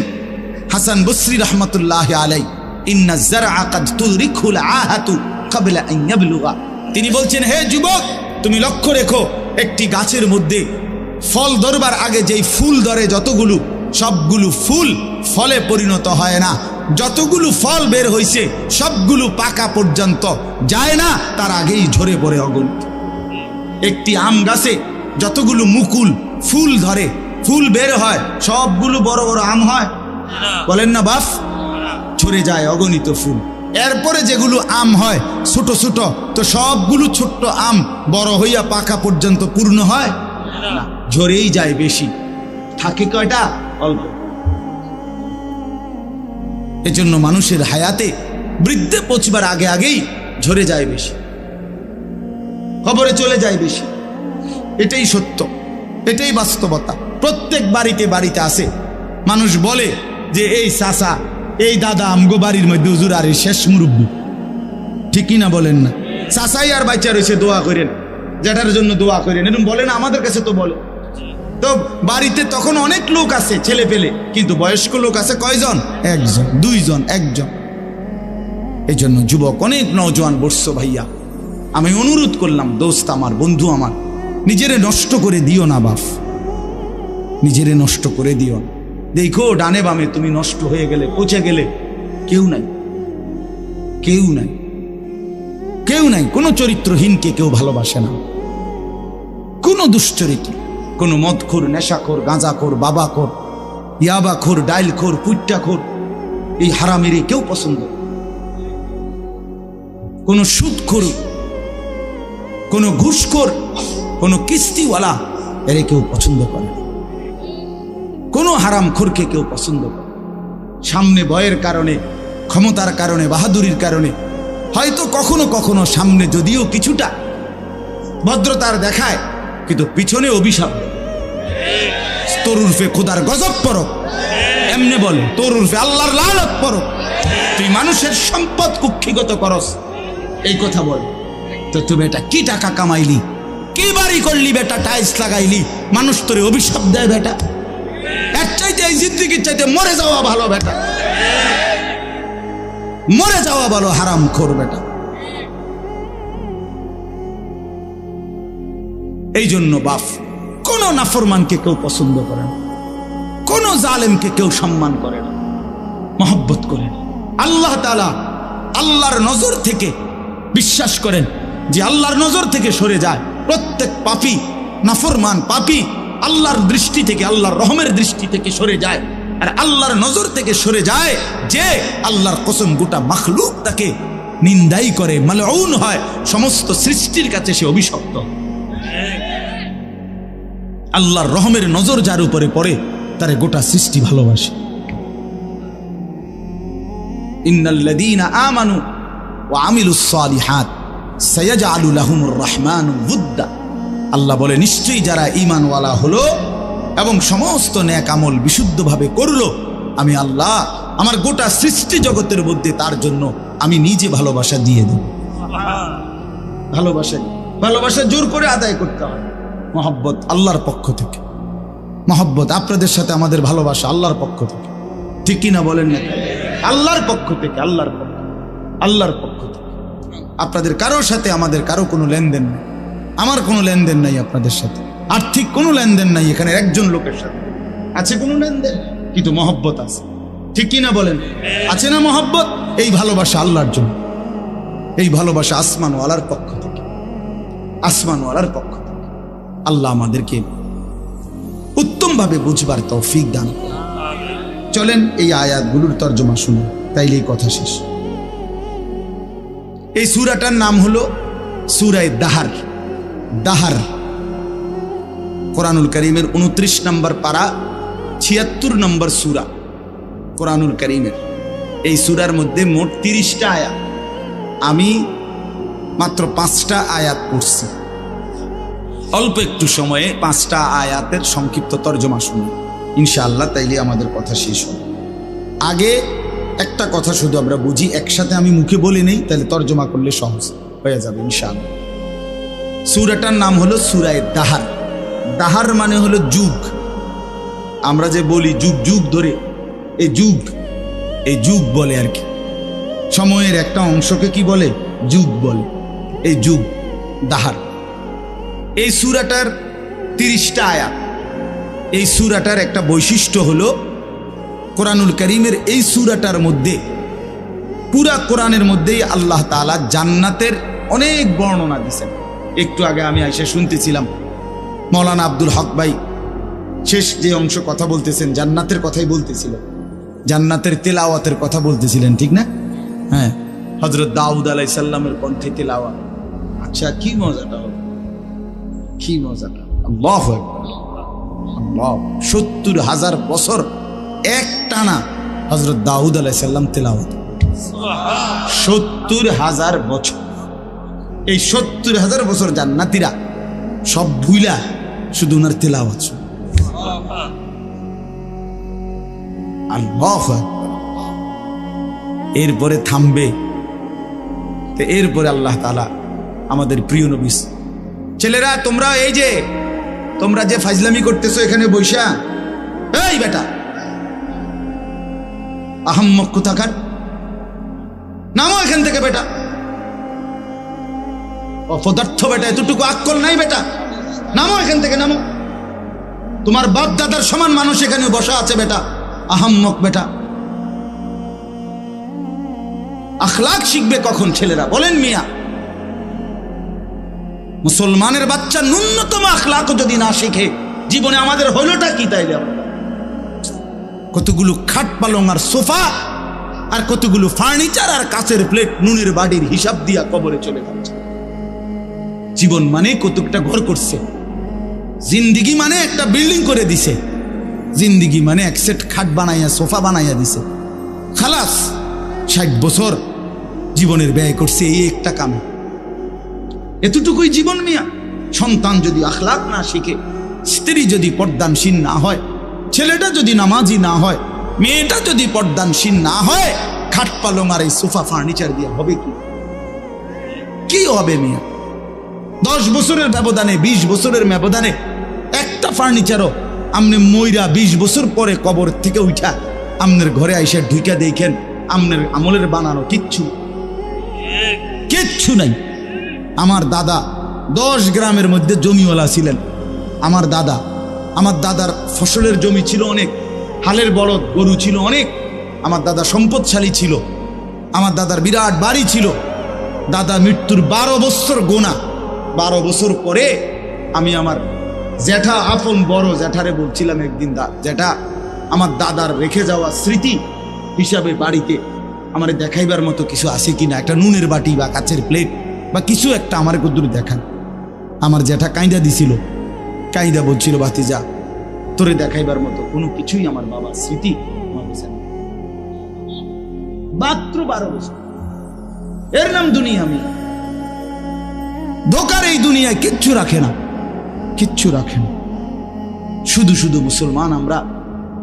হাসান বসরি রহমতুল্লাহ আলাই, ইন্না যারআ কাদ তুদরিকুল আহাতু ক্বাবলা আন ইয়াবলুগা। তিনি বলছেন, হে যুবক, তুমি লক্ষ্য রেখো, একটি গাছের মধ্যে ফল ধরবার আগে যেই ফুল ধরে যতগুলো, সবগুলো ফুল ফলে পরিণত হয় না। যতগুলো ফল বের হইছে সবগুলো পাকা পর্যন্ত যায় না, তার আগেই ঝরে পড়ে অগণিত। একটি আম গাছে যতগুলো মুকুল ফুল ধরে, ফুল বের হয়, সবগুলো বড় বড় আম হয়? বলেন না বাপ? ঝরে যায় অগণিত ফুল। এরপরে যেগুলো আম হয় ছোট ছোট, তো সবগুলো ছোট্ট আম বড় হইয়া পাকা পর্যন্ত পূর্ণ হয় না, ঝরেই যায় বেশি, থাকে কয়টা? অল্প। এজন্য মানুষের হায়াতে বৃদ্ধে পৌঁছবার আগে আগেই ঝরে যায় বেশি, কবরে চলে যায় বেশি। এটাই সত্য, এটাই বাস্তবতা। প্রত্যেক বাড়িতে বাড়িতে আছে মানুষ বলে যে এই চাচা, এই দাদা আমগো বাড়ির মধ্যে হুজুর আর এই শেষ মুরব্বী। ঠিকই না বলেন না? চাচাই আর বাচ্চা রয়েছে, দোয়া করেন, যেটার জন্য দোয়া করেন, এরকম বলে না? আমাদের কাছে তো বলে। তো বাড়িতে তখন অনেক লোক আছে, ছেলে পেলে, কিন্তু বয়স্ক লোক আছে কয়জন? একজন, দুইজন, একজন। এই জন্য যুবক অনেক নওজোয়ান বসছো ভাইয়া, আমি অনুরোধ করলাম, দোস্ত আমার, বন্ধু আমার, নিজেরে নষ্ট করে দিও না বাপ, নিজেরে নষ্ট করে দিও না। দেখো ডানে বামে তুমি নষ্ট হয়ে গেলে, পচে গেলে, কেউ নাই, কেউ নাই, কেউ নাই। কোনো চরিত্রহীনকে কেউ ভালোবাসে না, কোনো দুশ্চরিত্র, কোনো মদখোর, নেশাখোর, গাঁজাখোর, বাবাখোর, ইয়াবাখোর, ডাইলখোর, পুট্টাখোর, এই হারামেরে কেউ পছন্দ, কোনো সুদখোর, কোনো ঘুষখোর, কোনো কিস্তিওয়ালা, এরে কেউ পছন্দ করে না। কোনো হারামখোরকে কেউ পছন্দ করে। সামনে ভয়ের কারণে, ক্ষমতার কারণে, বাহাদুরির কারণে হয়তো কখনো কখনো সামনে যদিও কিছুটা ভদ্রতার দেখায়, কিন্তু পিছনে অভিশাপ। তোর উর্ফে খোদার গজব পরক, এমনে বলে, তোর উর্ফে আল্লাহর লানত পরক, তুই মানুষের সম্পদ কুক্ষিগত করস, এই কথা বল। তো তুমি এটা কি টাকা কামাইলি, কি বাড়ি করলি বেটা, টাইলস লাগাইলি, মানুষ তোরে অভিশাপ দেয় বেটা। এর চাইতে এই জিন্দেগির চাইতে মরে যাওয়া ভালো বেটা, মরে যাওয়া ভালো হারামখোর বেটা। এই জন্য বাপ, কোন নাফরমানকে কেউ পছন্দ করে না, কোন জালেমকে কেউ সম্মান করে না, মহব্বত করে না। আল্লাহ তাআলা আল্লাহর নজর থেকে, বিশ্বাস করেন যে আল্লাহর নজর থেকে সরে যায় প্রত্যেক পাপী, নাফরমান পাপী আল্লাহর দৃষ্টি থেকে, আল্লাহর রহমের দৃষ্টি থেকে সরে যায়। আর আল্লাহর নজর থেকে সরে যায় যে, আল্লাহর কসম গোটা মাখলুক তাকে নিন্দাই করে, মালউন হয়, সমস্ত সৃষ্টির কাছে সে অভিশপ্ত। আল্লাহর রহমের নজর যার উপরে পড়ে তারে গোটা সৃষ্টি ভালোবাসে। ইন্নাল্লাযীনা আমানু ওয়া আমিলুস সালিহাত সায়াজআলু লাহুমুর রাহমানু ওয়ুদ্দা। আল্লাহ বলে, নিশ্চয়ই যারা ঈমানওয়ালা হলো এবং সমস্ত নেক আমল বিশুদ্ধভাবে করলো, আমি আল্লাহ আমার গোটা সৃষ্টি জগতের মধ্যে তার জন্য আমি নিজে ভালোবাসা দিয়ে দেব। ভালোবাসা, ভালোবাসা জোর করে আদায় করতে হয়। মহব্বত আল্লাহর পক্ষ থেকে, মহব্বত আপনাদের সাথে আমাদের ভালোবাসা আল্লাহর পক্ষ থেকে, ঠিক কিনা বলেন না? আল্লাহর পক্ষ থেকে, আল্লাহর পক্ষ, আল্লাহর পক্ষ থেকে। আপনাদের কারোর সাথে আমাদের কারো কোনো লেনদেন নেই, আমার কোনো লেনদেন নাই আপনাদের সাথে, আর্থিক কোনো লেনদেন নাই। এখানে একজন লোকের সাথে আছে কোনো লেনদেন, কিন্তু মহব্বত আছে, ঠিক কিনা বলেন? আছে না মহব্বত? এই ভালোবাসা আল্লাহর জন্য, এই ভালোবাসা আসমানওয়ালার পক্ষ থেকে, আসমানওয়ালার পক্ষ থেকে। আল্লাহ আমাদেরকে উত্তমভাবে বুঝবার তৌফিক দান করুন। চলেন এই আয়াতগুলোর তর্জমা শুনি, তাইলে এই কথা শেষ। এই সূরাটার নাম হলো সূরা দাহার। দাহার কোরআনুল কারীমের 29 নম্বর পারা, 76 নম্বর সূরা কোরআনুল কারীমের। এই সূরার মধ্যে মোট 30টা আয়াত, আমি মাত্র 5টা আয়াত পড়ছি। অল্প একটু সময়ে 5টা আয়াতের সংক্ষিপ্ত তর্জমা শুনি ইনশাআল্লাহ, তাইলে আমাদের কথা শেষ হবে। আগে একটা কথা শুধু আমরা বুঝি, একসাথে আমি মুখে বলে নেই, তাহলে তর্জমা করলে সহজ হয়ে যাবে ইনশাআল্লাহ। সূরাটার নাম হলো সূরা দাহার। দাহার মানে হলো যুগ। আমরা যে বলি যুগ যুগ ধরে, এই যুগ, এই যুগ বলে আর কি, সময়ের একটা অংশকে কি বলে? যুগ বলে। এই যুগ দাহার। এই সূরাটার 30টা আয়াত। এই সূরাটার একটা বৈশিষ্ট্য হলো, কোরআনুল কারীমের এই সূরাটার মধ্যে, পুরা কোরআনের মধ্যেই আল্লাহ তাআলা জান্নাতের অনেক বর্ণনা দিয়েছেন। একটু আগে আমি এসে শুনতেছিলাম মৌলানা আব্দুল হক ভাই শেষ যে অংশ কথা বলতেছেন, জান্নাতের কথাই বলতেছিল, জান্নাতের তেলাওয়াতের কথা বলতেছিলেন, ঠিক না? হ্যাঁ, হযরত দাউদ আলাইহিস সালামের কণ্ঠে তেলাওয়াত। আচ্ছা, কি মজাটা হবে, কি মজাটা! আল্লাহু আকবার, আল্লাহ। 70,000 বছর এক টানা হযরত দাউদ আলাইহিস সালাম তেলাওয়াত। 70,000 বছর। এই 70,000 বছর জান্নাতীরা সব ভুইলা শুধু উনার তেলাওয়াত শুনে। আল্লাহু আকবার। এরপরে থামবে, তো এরপরে আল্লাহ তাআলা আমাদের প্রিয় নবী, ছেলেরা তোমরা এই যে তোমরা যে ফাজলামি করতেছো এখানে বইসা, এই বেটা আহাম্মক কোথাকার, নামো এখান থেকে বেটা, অপদার্থ বেটা, এতটুকু আক্কল নাই বেটা, নামো এখান থেকে, নামো। তোমার বাপ দাদার সমান মানুষ এখানে বসা আছে বেটা, আহাম্মক বেটা। আখলাক শিখবে কখন ছেলেরা বলেন মিয়া? মুসলমানের বাচ্চা ন্যূনতম আখলাকও যদি না শিখে জীবনে আমাদের হলোটা কি? তাইলে কতগুলো খাট পালং আর সোফা আর কতগুলো ফার্নিচার আর কাচের প্লেট নুনের বাড়ির হিসাব দিয়া কবরে চলে যাচ্ছে। জীবন মানে কতকটা ঘর করছে, জিন্দিগি মানে একটা বিল্ডিং করে দিছে, জিন্দিগি মানে এক সেট খাট বানাইয়া সোফা বানাইয়া দিছে। খালাস 60 বছর জীবনের ব্যয় করছে এই একটা কামে, এতটুকুই জীবন মিয়া। সন্তান যদি আখলাক না শিখে, স্ত্রী যদি পর্দানশীল না হয়, ছেলেটা যদি নামাজি না হয়, মেয়েটা যদি পর্দানশীল না হয়, খাট পালং আর এই সোফা ফার্নিচার দিয়ে হবে কি? কি হবে মিয়া? 10 বছরের ব্যবধানে, 20 বছরের ব্যবধানে একটা ফার্নিচারও আমনে মইরা 20 বছর পরে কবর থেকে উঠা আমনের ঘরে আইসা ঢুইকা দেখেন আমনের আমলের বানানো কিচ্ছু কিচ্ছু নাই। আমার দাদা 10 গ্রামের মধ্যে জমিওয়ালা ছিলেন। আমার দাদার ফসলের জমি ছিল অনেক, হালের বলদ গরু ছিল অনেক। আমার দাদা সম্পদশালী ছিল, আমার দাদার বিরাট বাড়ি ছিল। দাদা মৃত্যুর 12 বছর গোনা, 12 বছর পরে আমি আমার জ্যাঠা, আপন বড় জ্যাঠারে বলছিলাম একদিন, জ্যাঠা আমার দাদার রেখে যাওয়া স্মৃতি হিসাবে বাড়িতে আমার দেখাইবার মতো কিছু আছে কিনা, একটা নুনের বাটি বা কাচের প্লেট বা কিছু একটা আমার কদ্দুর দেখান। আমার জ্যাঠা কাইদা দিছিল, কাইদা বলছিল, ভাতিজা তোরে দেখাইবার মতো কোনো কিছুই আমার বাবার স্মৃতি আমার কাছে নেই। মাত্র 12 বছর, এর নাম দুনিয়া। আমি ধোকার এই দুনিয়ায় কিচ্ছু রাখে না, কিচ্ছু রাখে না। শুধু শুধু মুসলমান আমরা,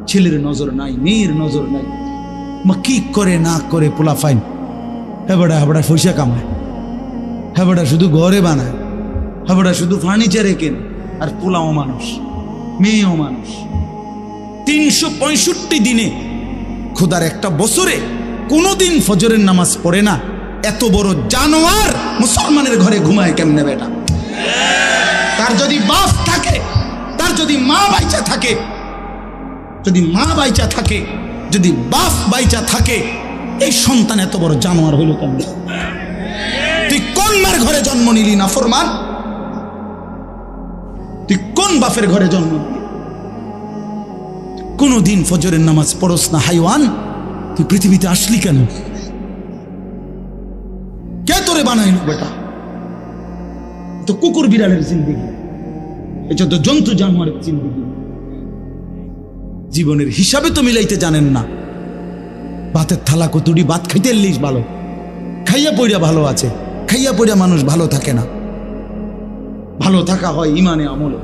ছেলের নজর নাই, মেয়ের নজর নাই, মা কি করে না করে পোলা ফাইন, হেবড়া হেবড়া পয়সা কামায়, হেবড়া শুধু ঘরে বানায়, হেবড়া শুধু ফার্নিচারে কেন, আর পোলাও মানুষ, মেয়েও মানুষ। 365 দিনে খোদার একটা বছরে কোনোদিন ফজরের নামাজ পড়ে না। এত বড় জানোয়ার মুসলমানের ঘরে ঘুমায় কেমনে বেটা? তার যদি বাপ থাকে, তার যদি মা বাইচা থাকে, যদি মা বাইচা থাকে, যদি বাপ বাইচা থাকে, এই সন্তান এত বড় জানোয়ার হইল কেমনে? তুই কোন মার ঘরে জন্ম নিলি না ফরমান? তুই কোন বাপের ঘরে জন্ম নিলি? কোনদিন ফজরের নামাজ পড়স না হাইওয়ান, তুই পৃথিবীতে আসলি কেন? কে তোরে বানাইল বেটা? তো কুকুর বিড়ালের জিন্দেগি, এটা তো জন্তু জানোয়ারের জিন্দেগি। জীবনের হিসাবে তো মিলাইতে জানেন না। ভাতের থালা কতুড়ি ভাত খাইতে এলিস ভালো, খাইয়া পইরা ভালো আছে, খাইয়া পইরা মানুষ ভালো থাকে না। ভালো থাকা হয় ইমানে আমলে,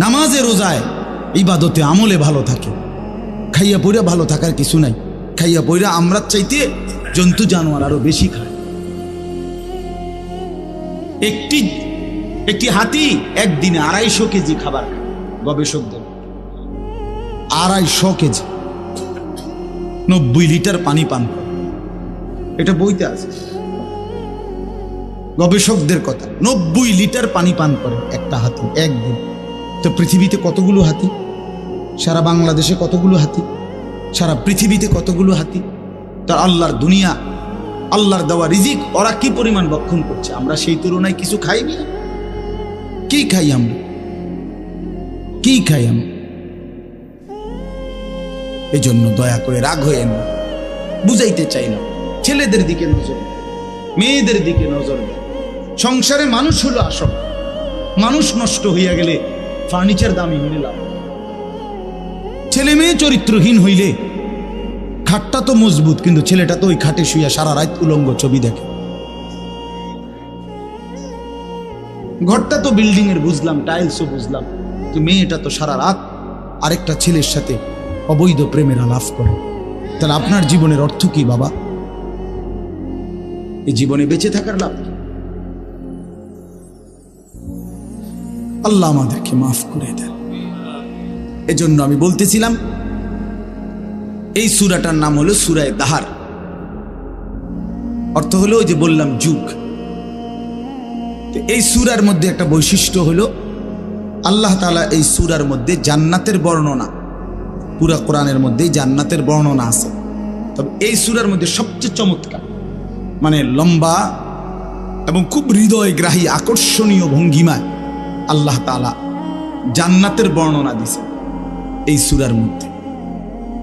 নামাজে রোজায় ইবাদতে আমলে ভালো থাকে। খাইয়া পইরা ভালো থাকার কিছু নাই। খাইয়া পইরা আমরা চাইতে জন্তু জানোয়ার আরো বেশি খায়। একটি হাতি একদিনে 250 কেজি খাবার খায়, গবেষকদের 250 কেজি, 90 লিটার পানি পান করে। এটা বইতে আছে, গবেষকদের কথা। 90 লিটার পানি পান করে একটা হাতি একদিন। তো পৃথিবীতে কতগুলো হাতি? সারা বাংলাদেশে কতগুলো হাতি? সারা পৃথিবীতে কতগুলো হাতি? তার আল্লাহর দুনিয়া, আল্লাহর দেওয়া রিজিক ওরা কি পরিমাণ ভক্ষণ করছে, আমরা সেই তুলনায় কিছু খাই না? কি খাই আমরা? কি খাই আমরা? এই জন্য দয়া করে রাগ হয়েন না, বুঝাইতে চাই না। ছেলেদের দিকে নজর দেন, মেয়েদের দিকে নজর দেন। সংসারে মানুষ হলো আসল। মানুষ নষ্ট হইয়া গেলে ফার্নিচার দামি হইলে লাভ। ছেলে মেয়ে চরিত্রহীন হইলে খাটটা তো মজবুত, কিন্তু ছেলেটা তো ওই খাটে শুয়ে সারা রাত উলঙ্গ ছবি দেখে। ঘরটা তো বিল্ডিং এর বুঝলাম, টাইলসও বুঝলাম, তো মেয়েটা তো সারা রাত আরেকটা ছেলের সাথে অবৈধ প্রেমের আলাপ করে। তাহলে আপনার জীবনের অর্থ কি বাবা? এই জীবনে বেঁচে থাকার লাভ কি? আল্লাহ আমাদেরকে মাফ করে দেন। এজন্য আমি বলতেছিলাম এই সূরাটার নাম হলো সূরা দাহার। অর্থ হলো ওই যে বললাম যুগ। এই সূরার মধ্যে একটা বৈশিষ্ট্য হলো আল্লাহ তাআলা এই সূরার মধ্যে জান্নাতের বর্ণনা, পুরা কোরআনের মধ্যেই জান্নাতের বর্ণনা আছে, তবে এই সূরার মধ্যে সবচেয়ে চমৎকার, মানে লম্বা এবং খুব হৃদয়গ্রাহী আকর্ষণীয় ভঙ্গিমায় আল্লাহ তাআলা জান্নাতের বর্ণনা দিছে এই সূরার মধ্যে।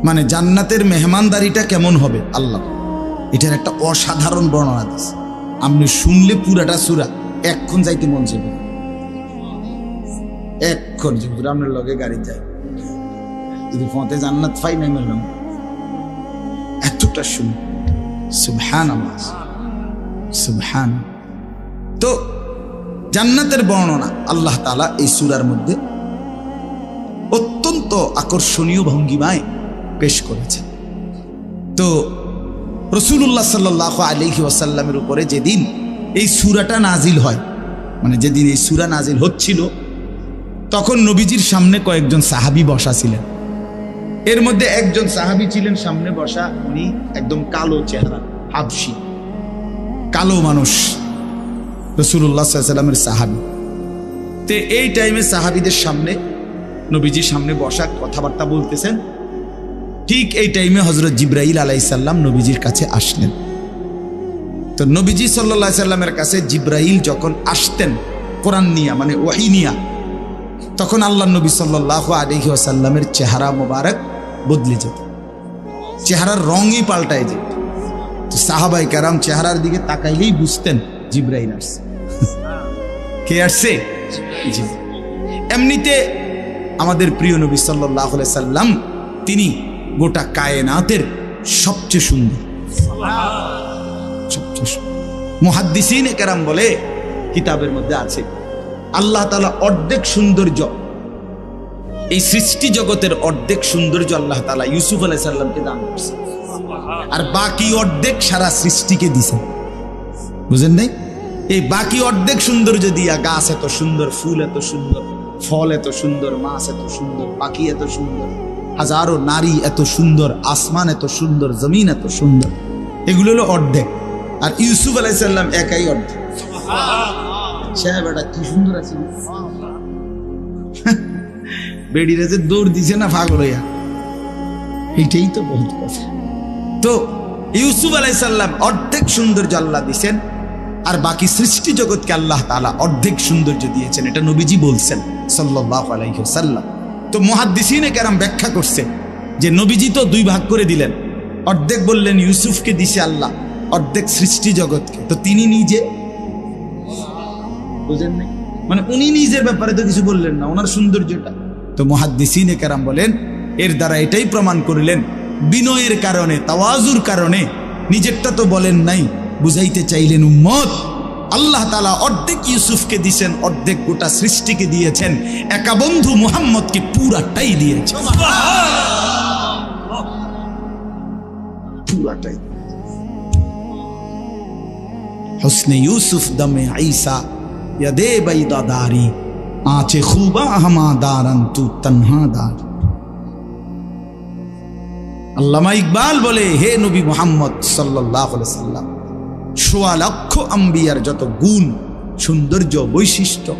মানে জান্নাতের মেহমানদারিটা কেমন হবে আল্লাহ, এটার একটা অসাধারণ বর্ণনা দিছে। আপনি শুনলে পুরাটা সূরা এক্ষণ যাইতে মন চাইবে, এক্ষণ যদি আপনার লগে গাড়ি যায়, যদি ফতে জান্নাত পাই নাই মেলাম, এতটা শুন। সুবহানাল্লাহ, সুবহান। তো জান্নাতের বর্ণনা আল্লাহ তাআলা এই সূরার মধ্যে অত্যন্ত আকর্ষণীয় ভঙ্গিমায় পেশ করেছেন। তো রাসূলুল্লাহ সাল্লাল্লাহু আলাইহি ওয়াসাল্লামের উপরে যেদিন এই সূরাটা নাজিল হয়, মানে যেদিন এই সূরা নাজিল হচ্ছিল, তখন নবীজির সামনে কয়েকজন সাহাবী বসা ছিলেন। এর মধ্যে একজন সাহাবী ছিলেন সামনে বসা, উনি একদম কালো চেহারা, হাবশী, কালো মানুষ, রাসূলুল্লাহ সাল্লাল্লাহু আলাইহি ওয়াসাল্লামের সাহাবী। তো এই টাইমে সাহাবীদের সামনে, নবীজির সামনে বসা, কথাবার্তা বলতেছেন। ঠিক এই টাইমে হযরত জিবরাইল আলাইহিস সালাম নবীজির কাছে আসলেন। তো নবীজি সাল্লাল্লাহু আলাইহি সাল্লামের কাছে জিবরাইল যখন আসতেন কোরআন নিয়া, মানে ওহী নিয়া, তখন আল্লাহর নবী সাল্লাল্লাহু আলাইহি ওয়াসাল্লামের চেহারা মোবারক বদলে যেত, চেহারার রঙই পাল্টায় যেত। তো সাহাবায়ে কেরাম চেহারার দিকে তাকাইলেই বুঝতেন জিবরাইল আসছে। কে আসছে? এমনিতে আমাদের প্রিয় নবী সাল্লাল্লাহু আলাইহি সাল্লাম তিনি গোটা কায়নাতের সবচেয়ে সুন্দর, সবচেয়ে সুন্দর। মুহাদ্দিসিনে কেরাম বলে, কিতাবের মধ্যে আছে, আল্লাহ তাআলা অর্ধেক সৌন্দর্য, এই সৃষ্টি জগতের অর্ধেক সৌন্দর্য আল্লাহ তাআলা ইউসুফ আলাইহিস সালামকে দান করেছেন, আর বাকি অর্ধেক সারা সৃষ্টিকে দিয়েছেন। বুঝেন নাই? এই বাকি অর্ধেক সৌন্দর্য দিয়া গাছ এত সুন্দর, ফুল এত সুন্দর, ফল এত সুন্দর, মাছ এত সুন্দর, পাখি এত সুন্দর, হাজারো নারী এত সুন্দর, আসমান এত সুন্দর, জমিন এত সুন্দর, এগুলো হলো অর্ধেক। আর ইউসুফ আলাইহিস সালাম একাই অর্ধেক। সাহেব এটা কি সুন্দর আছে, বেডিরে যে দৌড় দিছে না পাগল হইয়া, এইটাই তো বহুত কথা। তো ইউসুফ আলাইহিস সালাম অর্ধেক সৌন্দর্য আল্লাহ দিয়েছেন, আর বাকি সৃষ্টি জগৎকে আল্লাহ তাআলা অর্ধেক সৌন্দর্য দিয়েছেন, এটা নবীজি বলছেন সাল্লাল্লাহু আলাইহি ওয়াসাল্লাম। তো মুহাদ্দিসিনে কেরাম ব্যাখ্যা করছে যে নবীজি তো দুই ভাগ করে দিলেন, অর্ধেক বললেন ইউসুফকে দিছে আল্লাহ, অর্ধেক সৃষ্টি জগৎকে। তো তিনি নিজে বুঝেন নাই, মানে উনি নিজের ব্যাপারে তো কিছু বললেন না, ওনার সৌন্দর্যটা। তো মুহাদ্দিসিনে কেরাম বলেন, এর দ্বারা এটাই প্রমাণ করলেন, বিনয়ের কারণে, তাওয়াজুর কারণে নিজেরটা তো বলেন নাই, বুঝাইতে চাইলেন উম্মত আল্লাহ তাআলা অর্ধেক ইউসুফকে দিয়েছেন, অর্ধেক গোটা সৃষ্টিকে দিয়েছেন, একা বন্ধু মুহাম্মদকে পুরাটাই দিয়েছেন, পুরাটাই। হুসনে ইউসুফ দমে ঈসা ইয়াদে বাইদাদারি আঁচে খুবা হামাদারান তু তনহাদার। আল্লামা ইকবাল বলে, হে নবী মুহাম্মদ সাল্লাল্লাহু আলাইহি সাল্লাম, ১৬ লক্ষ আম্বিয়ার যত গুণ, সৌন্দর্য, বৈশিষ্ট্য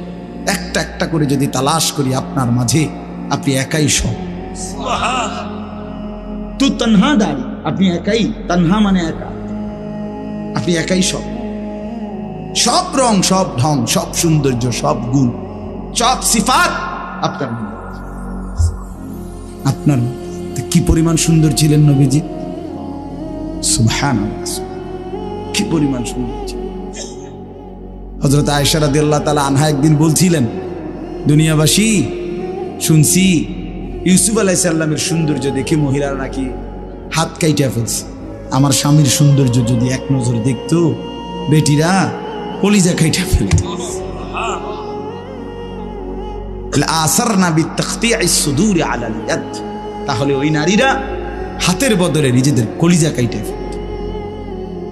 একটা একটা করে যদি তালাশ করি আপনার মাঝে, আপনি একাই সব। তু তনহাদারি, আপনি একাই, তানহা মানে একা, আপনি একাই সব। সব রং, সব ঢং, সব সৌন্দর্য, সব গুণ, সব সিফাত আপনার মধ্যে, আপনার কি পরিমাণ সুন্দর ছিলেন নবীজি, সুবহানাল্লাহ, কি পরিমাণ সুন্দর ছিলেন। হযরত আয়েশা রাদিয়াল্লাহু তাআলা আনহা একদিন বলছিলেন, দুনিয়াবাসী শুনছি ইউসুফ আলাইহিস সালামের সৌন্দর্য দেখে মহিলারা নাকি হাত কাইটা ফেলছে। আমার স্বামীর সৌন্দর্য যদি এক নজর দেখতো বেটিরা কলিজা কাইটা ফেলত। তাহলে ওই নারীরা হাতের বদলে নিজেদের কলিজা কাইটা ফেলত,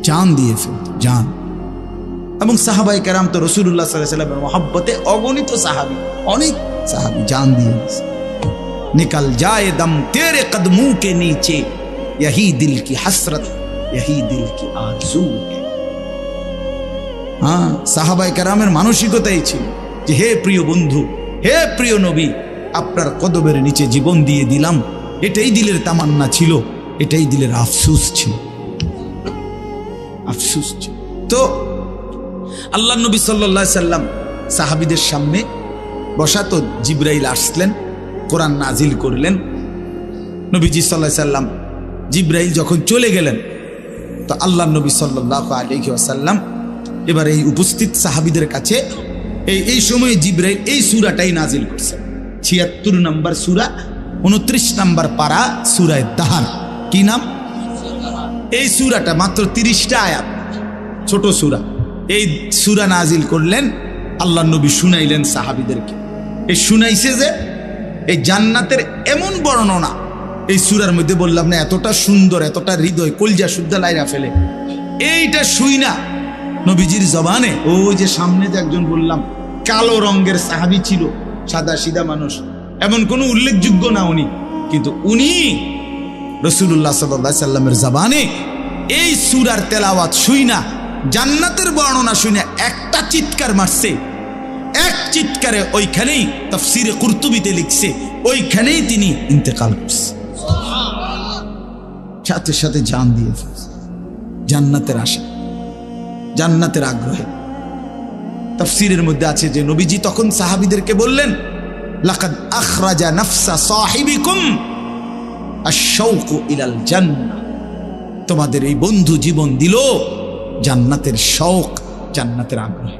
জান দিয়ে ফেলত, জান। এবং সাহাবায়ে কেরাম তো রাসূলুল্লাহ সাল্লাল্লাহু আলাইহি ওয়াসাল্লামের মহব্বতে অগণিত সাহাবী, অনেক সাহাবী জান দিয়ে দিয়েছে। निकल जाए दम तेरे कदमों के नीचे यही दिल की हसरत यही दिल की आरज़ू है। हाँ, সাহাবায়ে কেরামের মানসিকতাই ছিল যে হে প্রিয় বন্ধু, হে প্রিয় নবী, আপনার কদমের নিচে জীবন দিয়ে দিলাম। এটাই দিলের তামান্না ছিল, এটাই দিলের আফসোস ছিল, আফসোস ছিল। তো আল্লাহ নবী সাল্লাল্লাহু আলাইহি সাল্লাম সাহাবীদের সামনে বসা, তো জিবরাইল আসলেন, কোরআন নাজিল করলেন। নবীজি সাল্লাল্লাহু আলাইহি সাল্লাম জিবরাইল যখন চলে গেলেন, তো আল্লাহ নবী সাল্লাল্লাহু আলাইহি ওয়াসাল্লাম এবার এই উপস্থিত সাহাবীদের কাছে এই সময় জিবরাইল এই সূরাটাই নাজিল করছেন। ৭৬ নম্বর সূরা, ২৯ নম্বর পারা, সূরা দাহার। কি নাম? এই সূরাটা মাত্র ৩০টা আয়াত, ছোট সূরা। এই সূরা নাজিল করলেন, আল্লাহ নবী শুনাইলেন সাহাবীদেরকে। এই শুনাইছে যে এই জান্নাতের এমন বর্ণনা এই সূরার মধ্যে, বললাম না এতটা সুন্দর, এতটা হৃদয় কলজা শুদ্ধা লাইরা ফেলে। এইটা শুই না নবীজির জবানে, ওই যে সামনে যে একজন বললাম কালো রঙের সাহাবী ছিল, সাদা সিধা মানুষ, এমন কোনো উল্লেখযোগ্য না উনি, কিন্তু উনি রাসূলুল্লাহ সাল্লাল্লাহু আলাইহি সাল্লামের জবানে এই সূরার তেলাওয়াত শুই না, জান্নাতের বর্ণনা শুই না, একটা চিৎকার মারছে। এক চিৎকারে ওইখানেই তাফসীরে কুরতুবীতে লিখছে, ওইখানেই তিনি ইন্তেকাল করছে, সাথে সাথে জান দিয়ে ফেলছে। জান্নাতের আশা, জান্নাতের আগ্রহে। তাফসীরের মধ্যে আছে যে নবীজি তখন সাহাবীদেরকে বললেন, লাকাদ আখরাজা নাফসা সাহিবিকুম আশ-শাওকু ইলাল জান্নাহ, তোমাদের এই বন্ধু জীবন দিল জান্নাতের শৌক, জান্নাতের আগ্রহে।